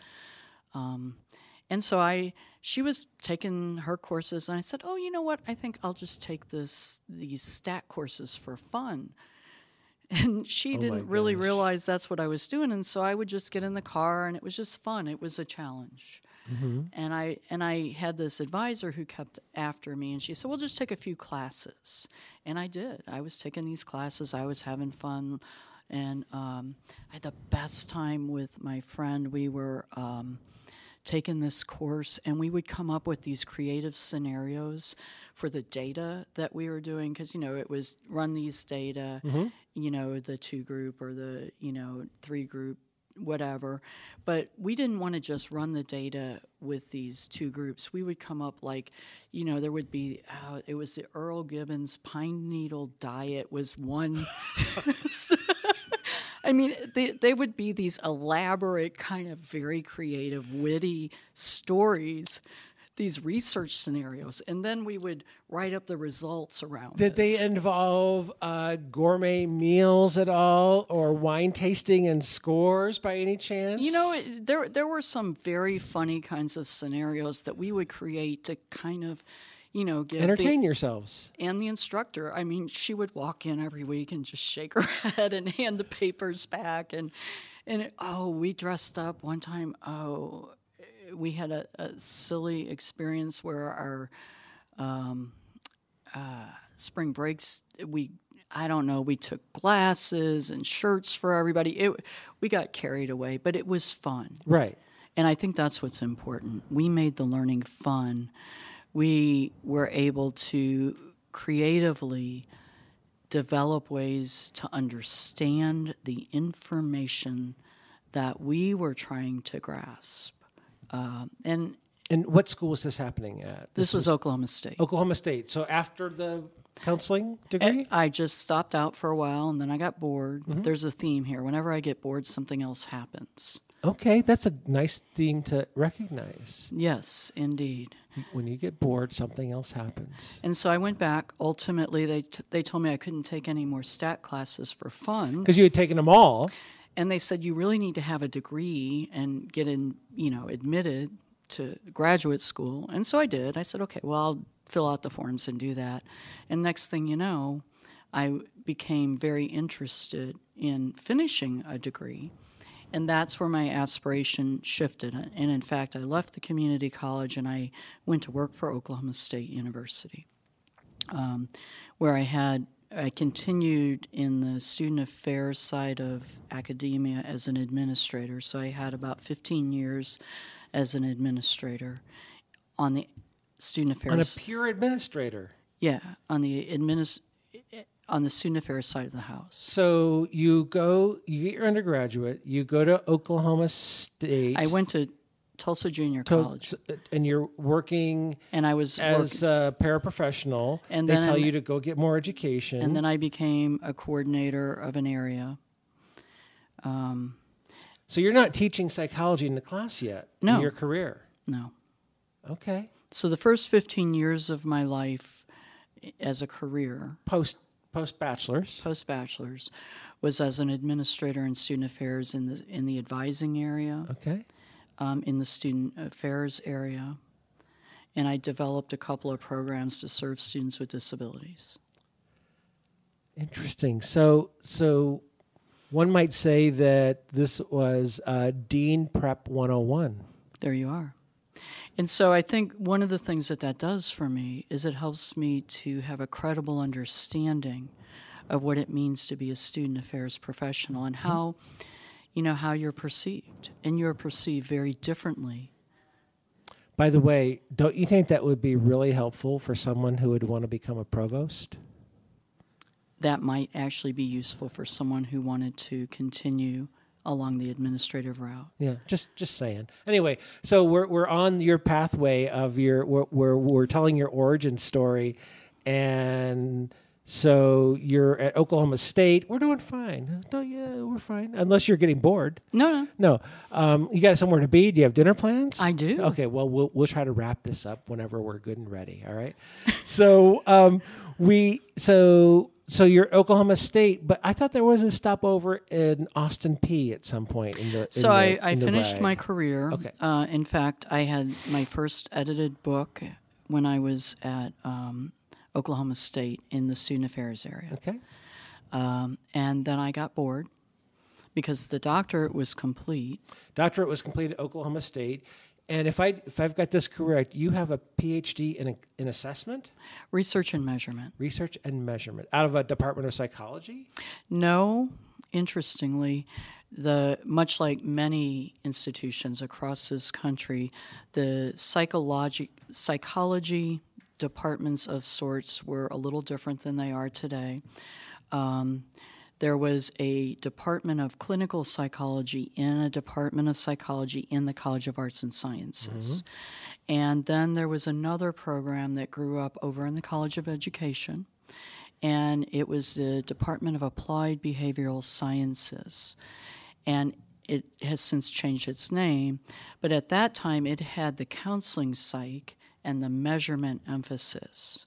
And so she was taking her courses, and I said, oh, you know what? I think I'll just take these stat courses for fun. And she didn't really realize that's what I was doing, and so I would just get in the car, and it was just fun. It was a challenge. Mm-hmm. And I had this advisor who kept after me, and she said, well, just take a few classes. And I did. I was taking these classes. I was having fun. And I had the best time with my friend. We were taking this course, and we would come up with these creative scenarios for the data that we were doing, because, it was run these data, mm-hmm. The 2-group or the, 3-group whatever. But we didn't want to just run the data with these two groups. We would come up there would be, it was the Earl Gibbons pine needle diet was one. I mean, they would be these elaborate, kind of very creative, witty stories, these research scenarios, and then we would write up the results around Did they involve gourmet meals at all, or wine tasting and scores by any chance? There were some very funny kinds of scenarios that we would create to kind of, give entertain yourselves. And the instructor, I mean, she would walk in every week and just shake her head and hand the papers back, and we dressed up one time. We had a silly experience where our spring breaks, we took glasses and shirts for everybody. We got carried away, but it was fun. Right. And I think that's what's important. We made the learning fun. We were able to creatively develop ways to understand the information that we were trying to grasp. And what school was this happening at? This was Oklahoma State. Oklahoma State. So after the counseling degree? I just stopped out for a while, and then I got bored. Mm-hmm. There's a theme here. Whenever I get bored, something else happens. Okay, that's a nice theme to recognize. Yes, indeed. When you get bored, something else happens. And so I went back. Ultimately, they told me I couldn't take any more stat classes for fun. Because you had taken them all. And they said, you really need to have a degree and get admitted to graduate school. And so I did. I said, okay, well, I'll fill out the forms and do that. And next thing you know, I became very interested in finishing a degree. And that's where my aspiration shifted. And in fact, I left the community college and I went to work for Oklahoma State University, where I continued in the student affairs side of academia as an administrator. So I had about 15 years as an administrator on the student affairs. On a pure administrator? Yeah, on the student affairs side of the house. So you get your undergraduate, you go to Oklahoma State. I went to Tulsa Junior College. And you're working and I was as a paraprofessional. And they tell you to go get more education. And then I became a coordinator of an area. So you're not teaching psychology in the class yet in your career? No. Okay. So the first 15 years of my life as a career... Post-bachelor's was as an administrator in student affairs in the advising area. Okay. In the student affairs area, and I developed a couple of programs to serve students with disabilities. Interesting. So one might say that this was Dean Prep 101. There you are. And so I think one of the things that does for me is it helps me to have a credible understanding of what it means to be a student affairs professional and how you're perceived. And you're perceived very differently. By the way, don't you think that would be really helpful for someone who would want to become a provost? That might actually be useful for someone who wanted to continue along the administrative route. Yeah, just saying. Anyway, so we're on your pathway of we're telling your origin story, and so you're at Oklahoma State. We're doing fine. We're fine. Unless you're getting bored. No. You got somewhere to be? Do you have dinner plans? I do. Okay. Well, we'll try to wrap this up whenever we're good and ready. All right. So So you're at Oklahoma State, but I thought there was a stopover in Austin Peay at some point I finished my career. Okay. In fact, I had my first edited book when I was at Oklahoma State in the student affairs area. Okay. And then I got bored because the doctorate was complete. Doctorate was complete at Oklahoma State. And if I've got this correct, you have a PhD in assessment? Research and measurement. Research and measurement. Out of a Department of Psychology? No. Interestingly, much like many institutions across this country, the psychology departments of sorts were a little different than they are today. there was a Department of Clinical Psychology and a Department of Psychology in the College of Arts and Sciences. And then there was another program that grew up over in the College of Education, and it was the Department of Applied Behavioral Sciences. And it has since changed its name, but at that time it had the counseling psych and the measurement emphasis.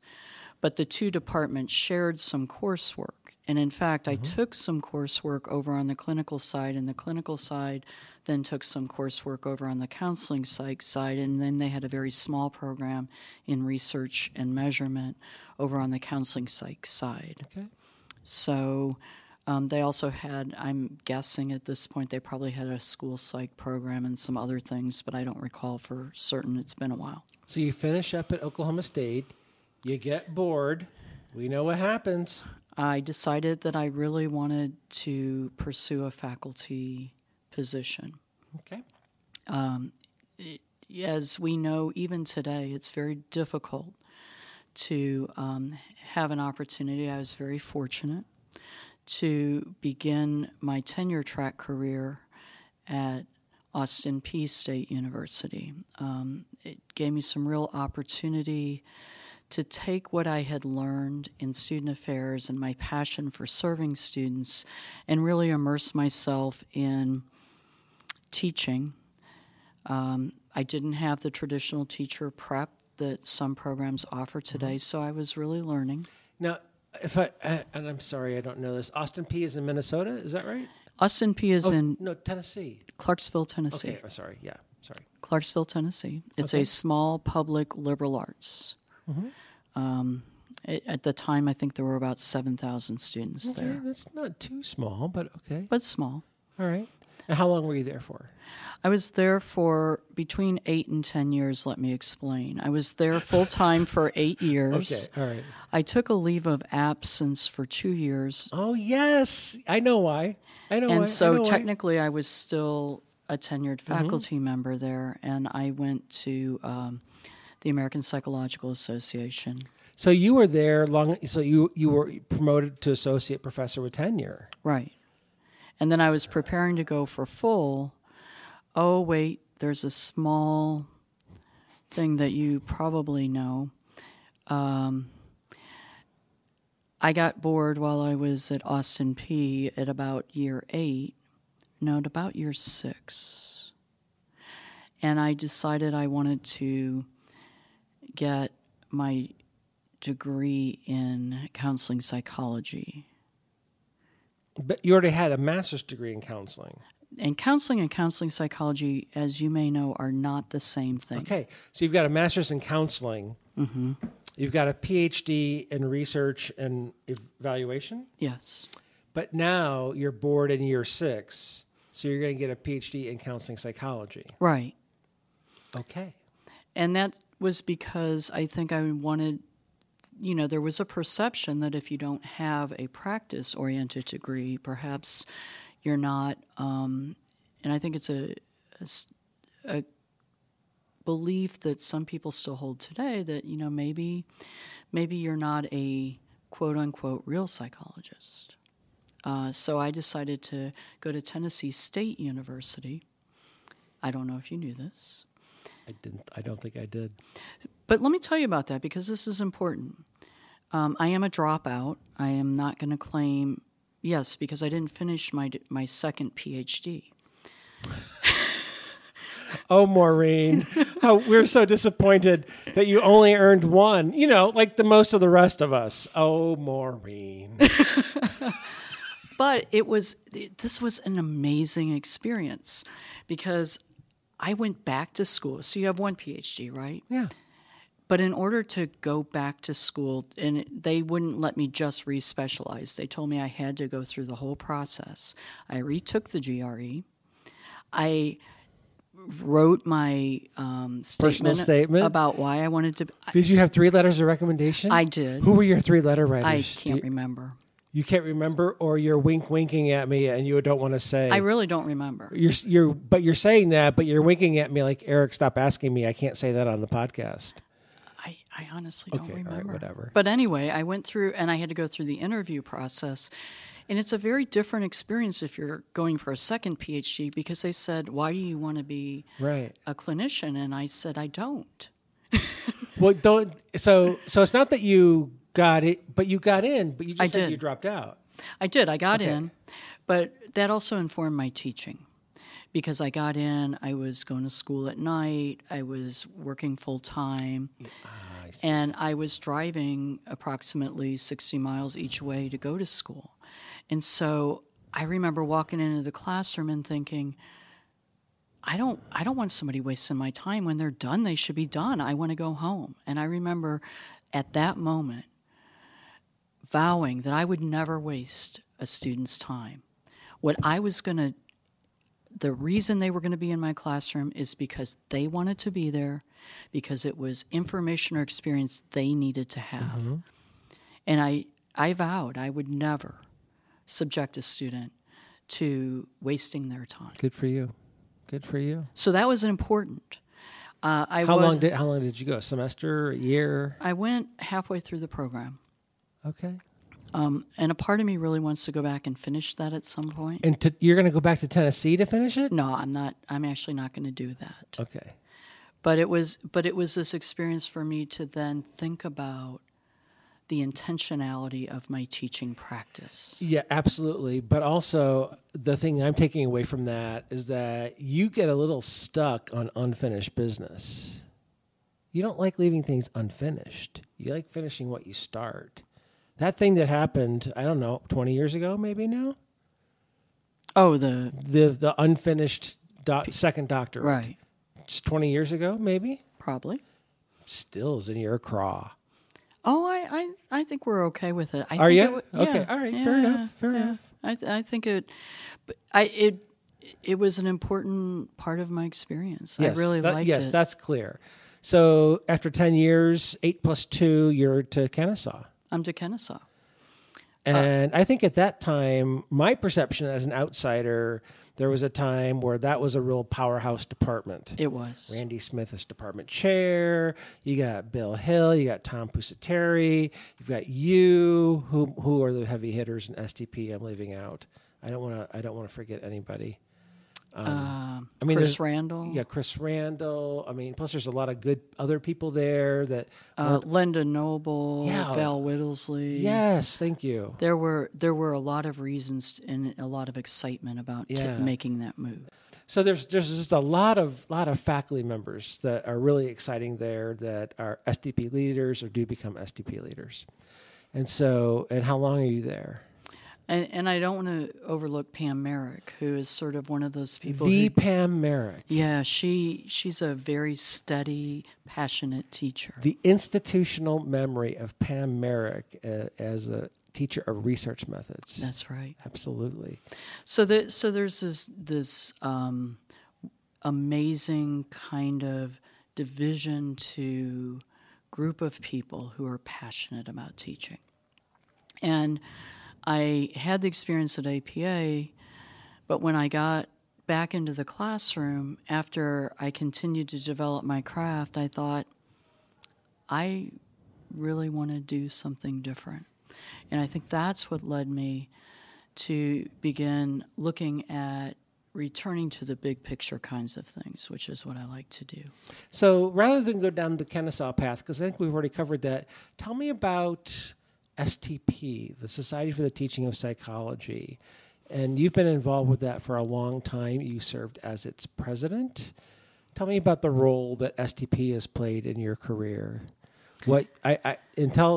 But the two departments shared some coursework. And in fact, I took some coursework over on the clinical side, and the clinical side then took some coursework over on the counseling psych side, and then they had a very small program in research and measurement over on the counseling psych side. Okay. So they also had, I'm guessing at this point, they probably had a school psych program and some other things, but I don't recall for certain. It's been a while. So you finish up at Oklahoma State, you get bored, we know what happens. I decided that I really wanted to pursue a faculty position. Okay. As we know, even today, it's very difficult to have an opportunity. I was very fortunate to begin my tenure track career at Austin Peay State University. It gave me some real opportunity to take what I had learned in student affairs and my passion for serving students and really immerse myself in teaching. I didn't have the traditional teacher prep that some programs offer today, so I was really learning. Now, and I'm sorry, I don't know this, Austin Peay is in Minnesota, is that right? Austin Peay is in Tennessee. Clarksville, Tennessee. Okay, I'm sorry, yeah, sorry. Clarksville, Tennessee. It's a small public liberal arts. At the time, I think there were about 7,000 students there. That's not too small, but okay. But small. All right. And how long were you there for? I was there for between 8 and 10 years, let me explain. I was there full-time for 8 years. Okay, all right. I took a leave of absence for 2 years. Oh, yes. I know why. And so technically I was still a tenured faculty member there, and I went to the American Psychological Association. So you were there so you were promoted to associate professor with tenure. Right. And then I was preparing to go for full. Oh, wait, there's a small thing that you probably know. I got bored while I was at Austin Peay at about year 6. And I decided I wanted to get my degree in counseling psychology. But you already had a master's degree in counseling. And counseling psychology, as you may know, are not the same thing. Okay, so you've got a master's in counseling. You've got a PhD in research and evaluation. Yes. But now you're bored in year 6, so you're going to get a PhD in counseling psychology. Right. Okay. And that was because I think I wanted, there was a perception that if you don't have a practice-oriented degree, perhaps you're not, and I think it's a belief that some people still hold today that, maybe you're not a quote-unquote real psychologist. So I decided to go to Tennessee State University. I don't know if you knew this. I don't think I did. But let me tell you about that because this is important. I am a dropout. I am not going to claim, yes, because I didn't finish my second PhD. Oh, Maureen, we're so disappointed that you only earned one, like the most of the rest of us. Oh, Maureen. But this was an amazing experience because I went back to school. So you have one PhD, right? Yeah. But in order to go back to school, and they wouldn't let me just re-specialize. They told me I had to go through the whole process. I retook the GRE. I wrote my personal statement about why I wanted to. Did you have 3 letters of recommendation? I did. Who were your 3 letter writers? I can't remember. You can't remember, or you're winking at me and you don't want to say. I really don't remember. But you're saying that, but you're winking at me like, Eric, stop asking me. I can't say that on the podcast. I honestly don't remember. All right, whatever. But anyway, I went through, and I had to go through the interview process. And it's a very different experience if you're going for a second PhD, because they said, why do you want to be a clinician? And I said, I don't. Well, so it's not that you got it, but you got in, but you just said you dropped out. I did. I got in, but that also informed my teaching. Because I got in, I was going to school at night, I was working full-time, and I was driving approximately 60 miles each way to go to school. And so I remember walking into the classroom and thinking, I don't want somebody wasting my time. When they're done, they should be done. I want to go home. And I remember at that moment vowing that I would never waste a student's time. The reason they were going to be in my classroom is because they wanted to be there, because it was information or experience they needed to have. Mm-hmm. And I vowed I would never subject a student to wasting their time. Good for you. Good for you. So that was important. How long did you go? A semester, a year? I went halfway through the program. Okay. And a part of me really wants to go back and finish that at some point. And you're going to go back to Tennessee to finish it? No, I'm not. I'm actually not going to do that. Okay. But it was this experience for me to then think about the intentionality of my teaching practice. Yeah, absolutely. But also, the thing I'm taking away from that is that you get a little stuck on unfinished business. You don't like leaving things unfinished. You like finishing what you start. That thing that happened, I don't know, 20 years ago, maybe now? Oh, the unfinished second doctorate. Right. Just 20 years ago, maybe? Probably. Still is in your craw. Oh, I think we're okay with it. Are you? Okay, all right, fair enough. I think it was an important part of my experience. Yes, I really liked it. Yes, that's clear. So after 10 years, 8 plus 2, you're to Kennesaw. I'm to Kennesaw. And I think at that time, my perception as an outsider, there was a time where that was a real powerhouse department. It was. Randy Smith is department chair. You got Bill Hill. You got Tom Pusateri. You've got you. Who are the heavy hitters in SDP? I'm leaving out. I don't want to forget anybody. Chris Randall. Yeah, Chris Randall. I mean, plus there's a lot of good other people there that. Linda Noble, Val Whittlesley. Yes, thank you. There were a lot of reasons and a lot of excitement about making that move. So there's just a lot of faculty members that are really exciting there that are SDP leaders or do become SDP leaders. And how long are you there? And I don't want to overlook Pam Merrick, who is sort of one of those people. Pam Merrick. Yeah, she's a very steady, passionate teacher. The institutional memory of Pam Merrick as a teacher of research methods. That's right. Absolutely. So there's this amazing kind of division to group of people who are passionate about teaching. And I had the experience at APA, but when I got back into the classroom, after I continued to develop my craft, I thought, I really want to do something different. And I think that's what led me to begin looking at returning to the big picture kinds of things, which is what I like to do. So rather than go down the Kennesaw path, because I think we've already covered that, tell me about STP, the Society for the Teaching of Psychology. And you've been involved with that for a long time. You served as its president. Tell me about the role that STP has played in your career. Tell me a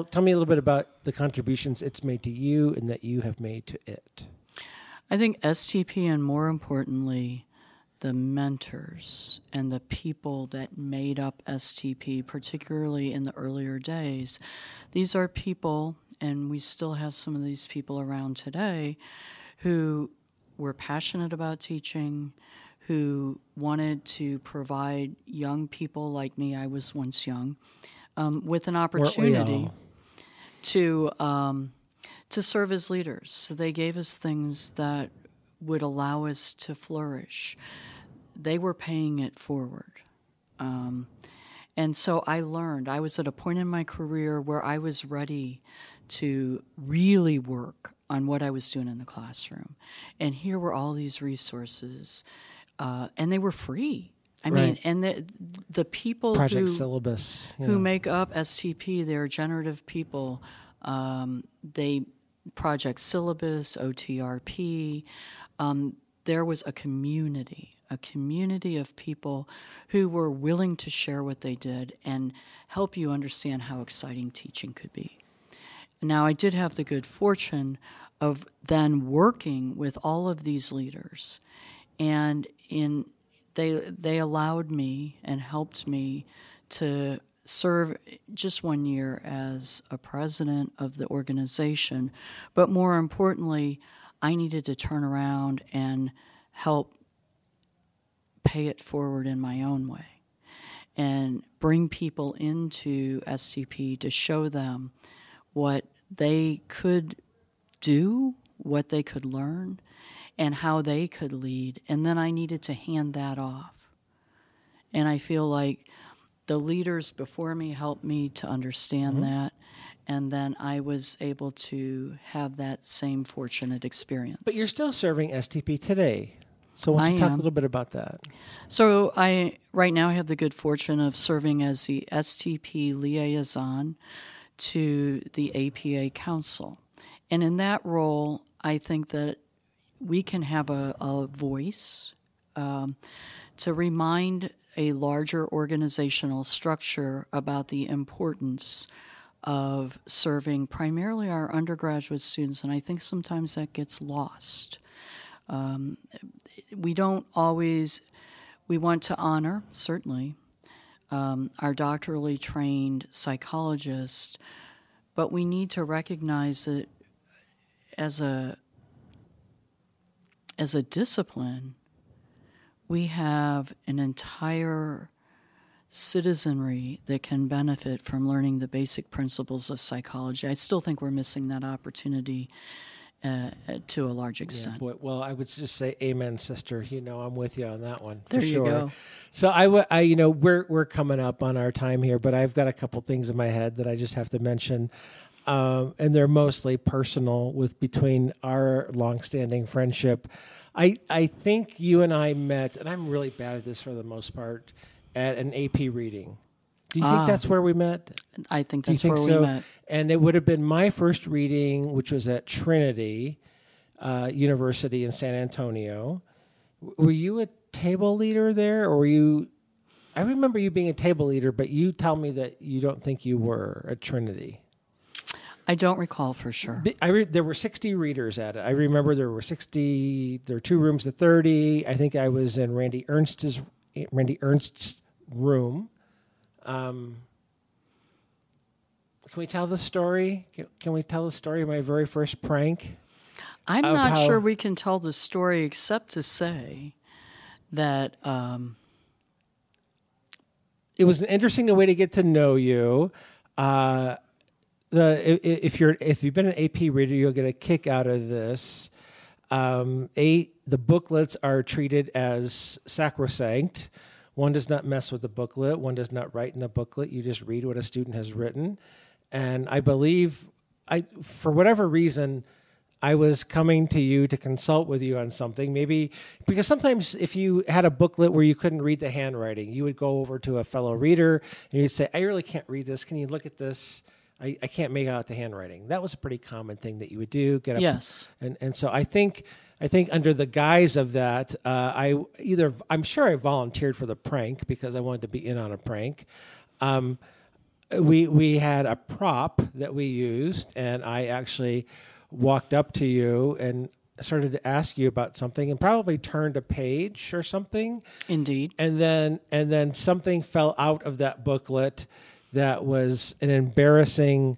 little bit about the contributions it's made to you and that you have made to it. I think STP, and more importantly, the mentors and the people that made up STP, particularly in the earlier days, these are people, and we still have some of these people around today, who were passionate about teaching, who wanted to provide young people like me, I was once young, with an opportunity to serve as leaders. So they gave us things that would allow us to flourish. They were paying it forward. And so I learned. I was at a point in my career where I was ready to really work on what I was doing in the classroom. And here were all these resources, and they were free. I mean, and the people Project syllabus who make up STP, they're generative people. They project syllabus, OTRP. There was a community of people who were willing to share what they did and help you understand how exciting teaching could be. Now, I did have the good fortune of then working with all of these leaders, and they allowed me and helped me to serve just 1 year as a president of the organization. But more importantly, I needed to turn around and help pay it forward in my own way and bring people into STP to show them what they could do, what they could learn, and how they could lead. And then I needed to hand that off. And I feel like the leaders before me helped me to understand that. And then I was able to have that same fortunate experience. But you're still serving STP today. So why don't you talk a little bit about that? So right now I have the good fortune of serving as the STP liaison to the APA Council. And in that role, I think that we can have a voice to remind a larger organizational structure about the importance of serving primarily our undergraduate students, and I think sometimes that gets lost. We don't always, we want to honor, certainly, our doctorally trained psychologists, but we need to recognize that as a discipline, we have an entire citizenry that can benefit from learning the basic principles of psychology. I still think we're missing that opportunity to a large extent. Yeah, well, I would just say amen, sister. I'm with you on that one. There for you sure. go. So we're coming up on our time here, but I've got a couple things in my head that I just have to mention. And they're mostly personal between our longstanding friendship. I think you and I met, and I'm really bad at this for the most part, at an AP reading. Do you think that's where we met? I think that's where we met. And it would have been my first reading, which was at Trinity University in San Antonio. Were you a table leader there, or were you? I remember you being a table leader, but you tell me that you don't think you were at Trinity. I don't recall for sure. There were 60 readers at it. I remember there were 60. There were 2 rooms of 30. I think I was in Randy Ernst's room. Can we tell the story? Can we tell the story of my very first prank? I'm not sure we can tell the story except to say that it was an interesting way to get to know you. If you've been an AP reader, you'll get a kick out of this. The booklets are treated as sacrosanct. One does not mess with the booklet. One does not write in the booklet. You just read what a student has written. And I believe, for whatever reason, I was coming to you to consult with you on something. Maybe because sometimes if you had a booklet where you couldn't read the handwriting, you would go over to a fellow reader and you'd say, I really can't read this. Can you look at this? I can't make out the handwriting. That was a pretty common thing that you would do. Get up. Yes. And so I think under the guise of that, I'm sure I volunteered for the prank because I wanted to be in on a prank. We had a prop that we used, and I actually walked up to you and started to ask you about something, and probably turned a page or something. Indeed. And then something fell out of that booklet that was an embarrassing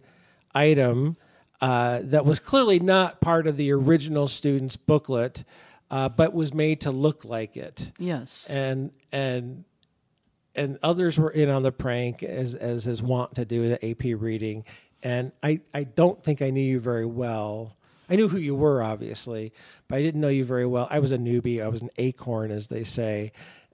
item that was clearly not part of the original student's booklet, but was made to look like it. Yes. And others were in on the prank, as is wont to do the AP reading. And I don't think I knew you very well. I knew who you were, obviously, but I didn't know you very well. I was a newbie. I was an acorn, as they say.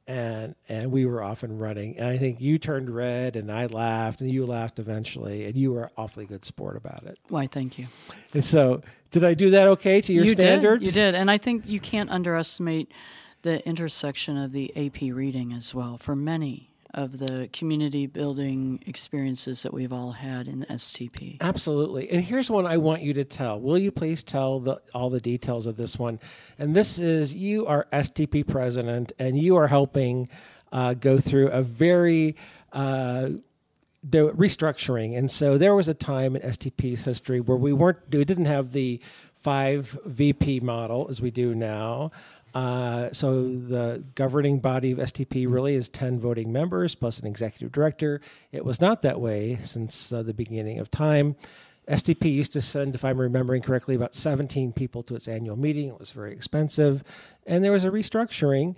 And we were off and running. And I think you turned red and I laughed and you laughed eventually. And you were an awfully good sport about it. Why, thank you. And so did I do that okay to your standard? You did. And I think you can't underestimate the intersection of the AP reading as well for many of the community building experiences that we've all had in STP. Absolutely. And here's one I want you to tell. Will you please tell all the details of this one? And this is, you are STP president, and you are helping go through a very the restructuring. And so there was a time in STP's history where we didn't have the 5 VP model as we do now. So the governing body of STP really is 10 voting members plus an executive director. It was not that way since the beginning of time. STP used to send, if I'm remembering correctly, about 17 people to its annual meeting. It was very expensive. And there was a restructuring.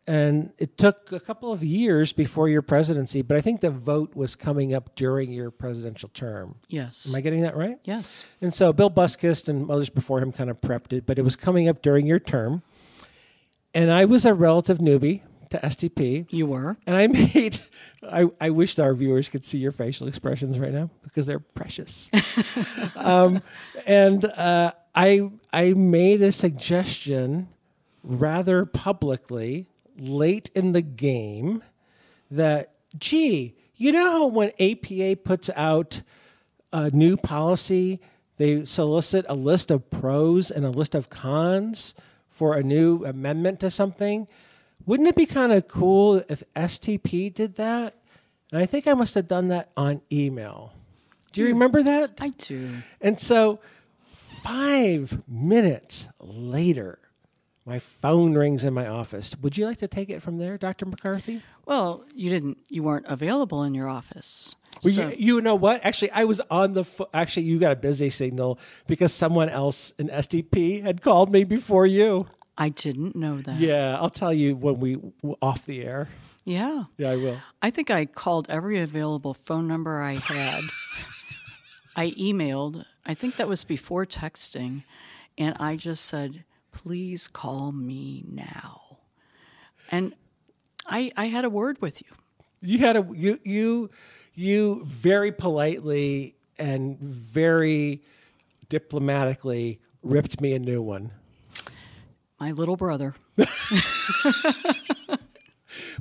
And it took a couple of years before your presidency, but I think the vote was coming up during your presidential term. Yes. Am I getting that right? Yes. And so Bill Buskist and others before him kind of prepped it, but it was coming up during your term. And I was a relative newbie to STP. You were. And I wish our viewers could see your facial expressions right now because they're precious. I made a suggestion rather publicly late in the game that, gee, you know how when APA puts out a new policy, they solicit a list of pros and a list of cons for a new amendment to something? Wouldn't it be kind of cool if STP did that? And I think I must have done that on email. Do you remember that? I do. And so 5 minutes later, my phone rings in my office. Would you like to take it from there, Dr. McCarthy? Well, you weren't available in your office. Well, so. you know what? Actually, I was on the actually, you got a busy signal because someone else in STP had called me before you. I didn't know that. Yeah, I'll tell you when we off the air. Yeah. Yeah, I will. I think I called every available phone number I had. I emailed. I think that was before texting, and I just said, please call me now. And I had a word with you. You had you very politely and very diplomatically ripped me a new one. My little brother.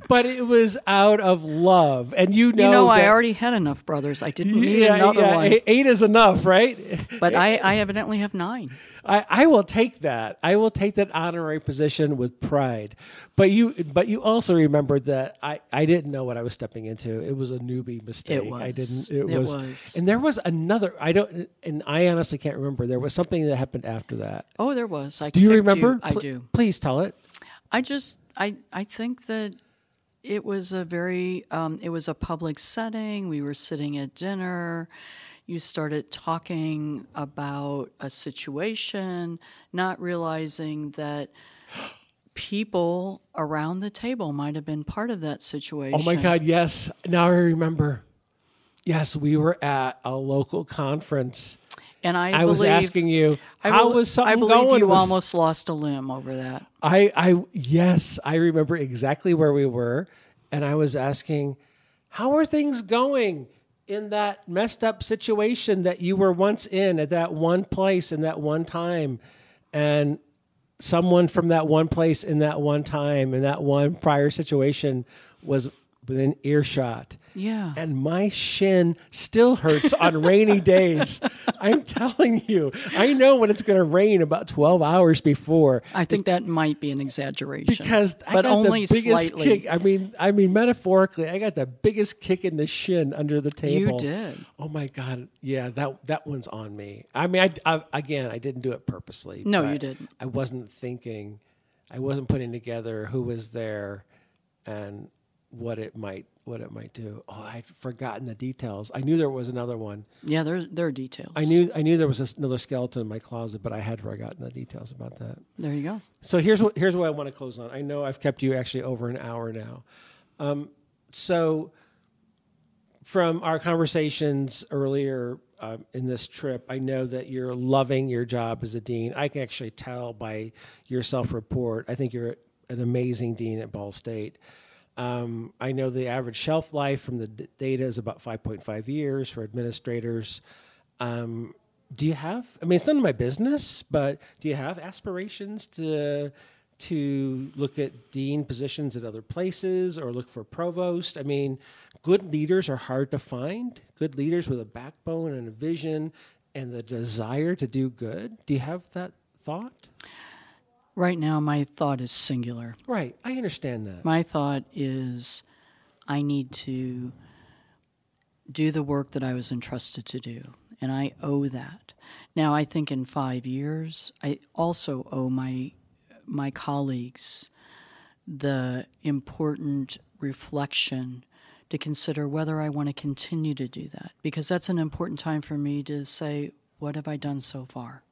But it was out of love. And you know I already had enough brothers. I didn't need another one. 8 is enough, right? But I evidently have 9. I will take that. I will take that honorary position with pride. But you also remembered that I didn't know what I was stepping into. It was a newbie mistake. It was. I didn't. It was. And there was another. I honestly can't remember. There was something that happened after that. Oh, there was. Do you remember? I do. Please tell it. I think that it was it was a public setting. We were sitting at dinner. You started talking about a situation, not realizing that people around the table might have been part of that situation. Oh my God, yes. Now I remember. Yes, we were at a local conference. And I was asking you, how was something going? I believe you almost lost a limb over that. Yes, I remember exactly where we were. And I was asking, how are things going in that messed up situation that you were once in at that one place in that one time? And someone from that one place in that one time in that one prior situation was within earshot. Yeah. And my shin still hurts on rainy days. I'm telling you. I know when it's going to rain about 12 hours before. I think that might be an exaggeration. Because I got only the biggest slightly. kick. I mean, metaphorically, I got the biggest kick in the shin under the table. You did. Oh my God. Yeah, that one's on me. I mean, I didn't do it purposely. No, you didn't. I wasn't thinking. I wasn't putting together who was there and what it might do. Oh, I'd forgotten the details. I knew there was another one. Yeah, there are details. I knew there was another skeleton in my closet, but I had forgotten the details about that. There you go. So here's what I want to close on. I know I've kept you actually over an hour now. So from our conversations earlier in this trip, I know that you're loving your job as a dean. I can actually tell by your self-report. I think you're an amazing dean at Ball State. I know the average shelf life from the data is about 5.5 years for administrators. Do you have, I mean, it's none of my business, but do you have aspirations to look at dean positions at other places or look for provost? I mean, good leaders are hard to find. Good leaders with a backbone and a vision and the desire to do good. Do you have that thought? Right now, my thought is singular. Right. I understand that. My thought is I need to do the work that I was entrusted to do, and I owe that. Now, I think in 5 years, I also owe my colleagues the important reflection to consider whether I want to continue to do that, because that's an important time for me to say, what have I done so far?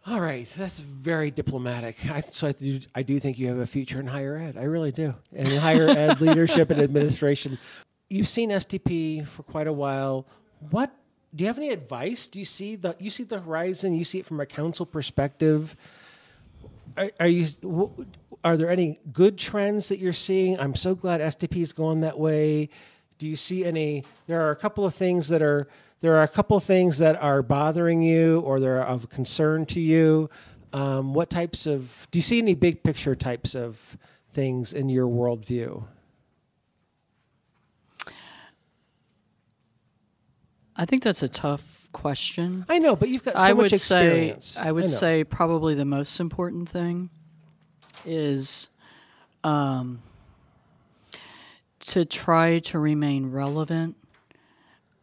All right, that's very diplomatic. I do think you have a future in higher ed. I really do. And higher ed leadership and administration. You've seen SDP for quite a while. Do you have any advice? Do you see the horizon? You see it from a council perspective. Are there any good trends that you're seeing? I'm so glad SDP is going that way. Do you see any? There are a couple of things that are bothering you, or they're of concern to you. Do you see any big picture types of things in your worldview? I think that's a tough question. I know, but you've got so much experience. I would say probably the most important thing is to try to remain relevant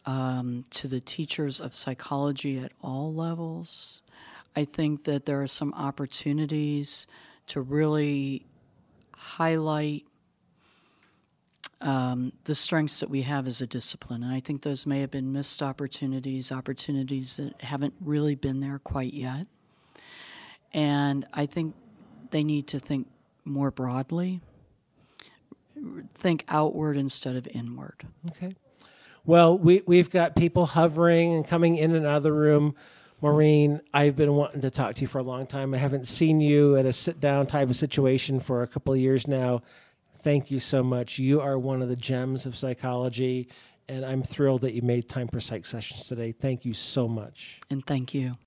to the teachers of psychology at all levels. I think that there are some opportunities to really highlight the strengths that we have as a discipline. And I think those may have been missed opportunities that haven't really been there quite yet. And I think they need to think more broadly, think outward instead of inward. Okay. Well, we've got people hovering and coming in and out of the room. Maureen, I've been wanting to talk to you for a long time. I haven't seen you at a sit-down type of situation for a couple of years now. Thank you so much. You are one of the gems of psychology, and I'm thrilled that you made time for Psych Sessions today. Thank you so much. And thank you.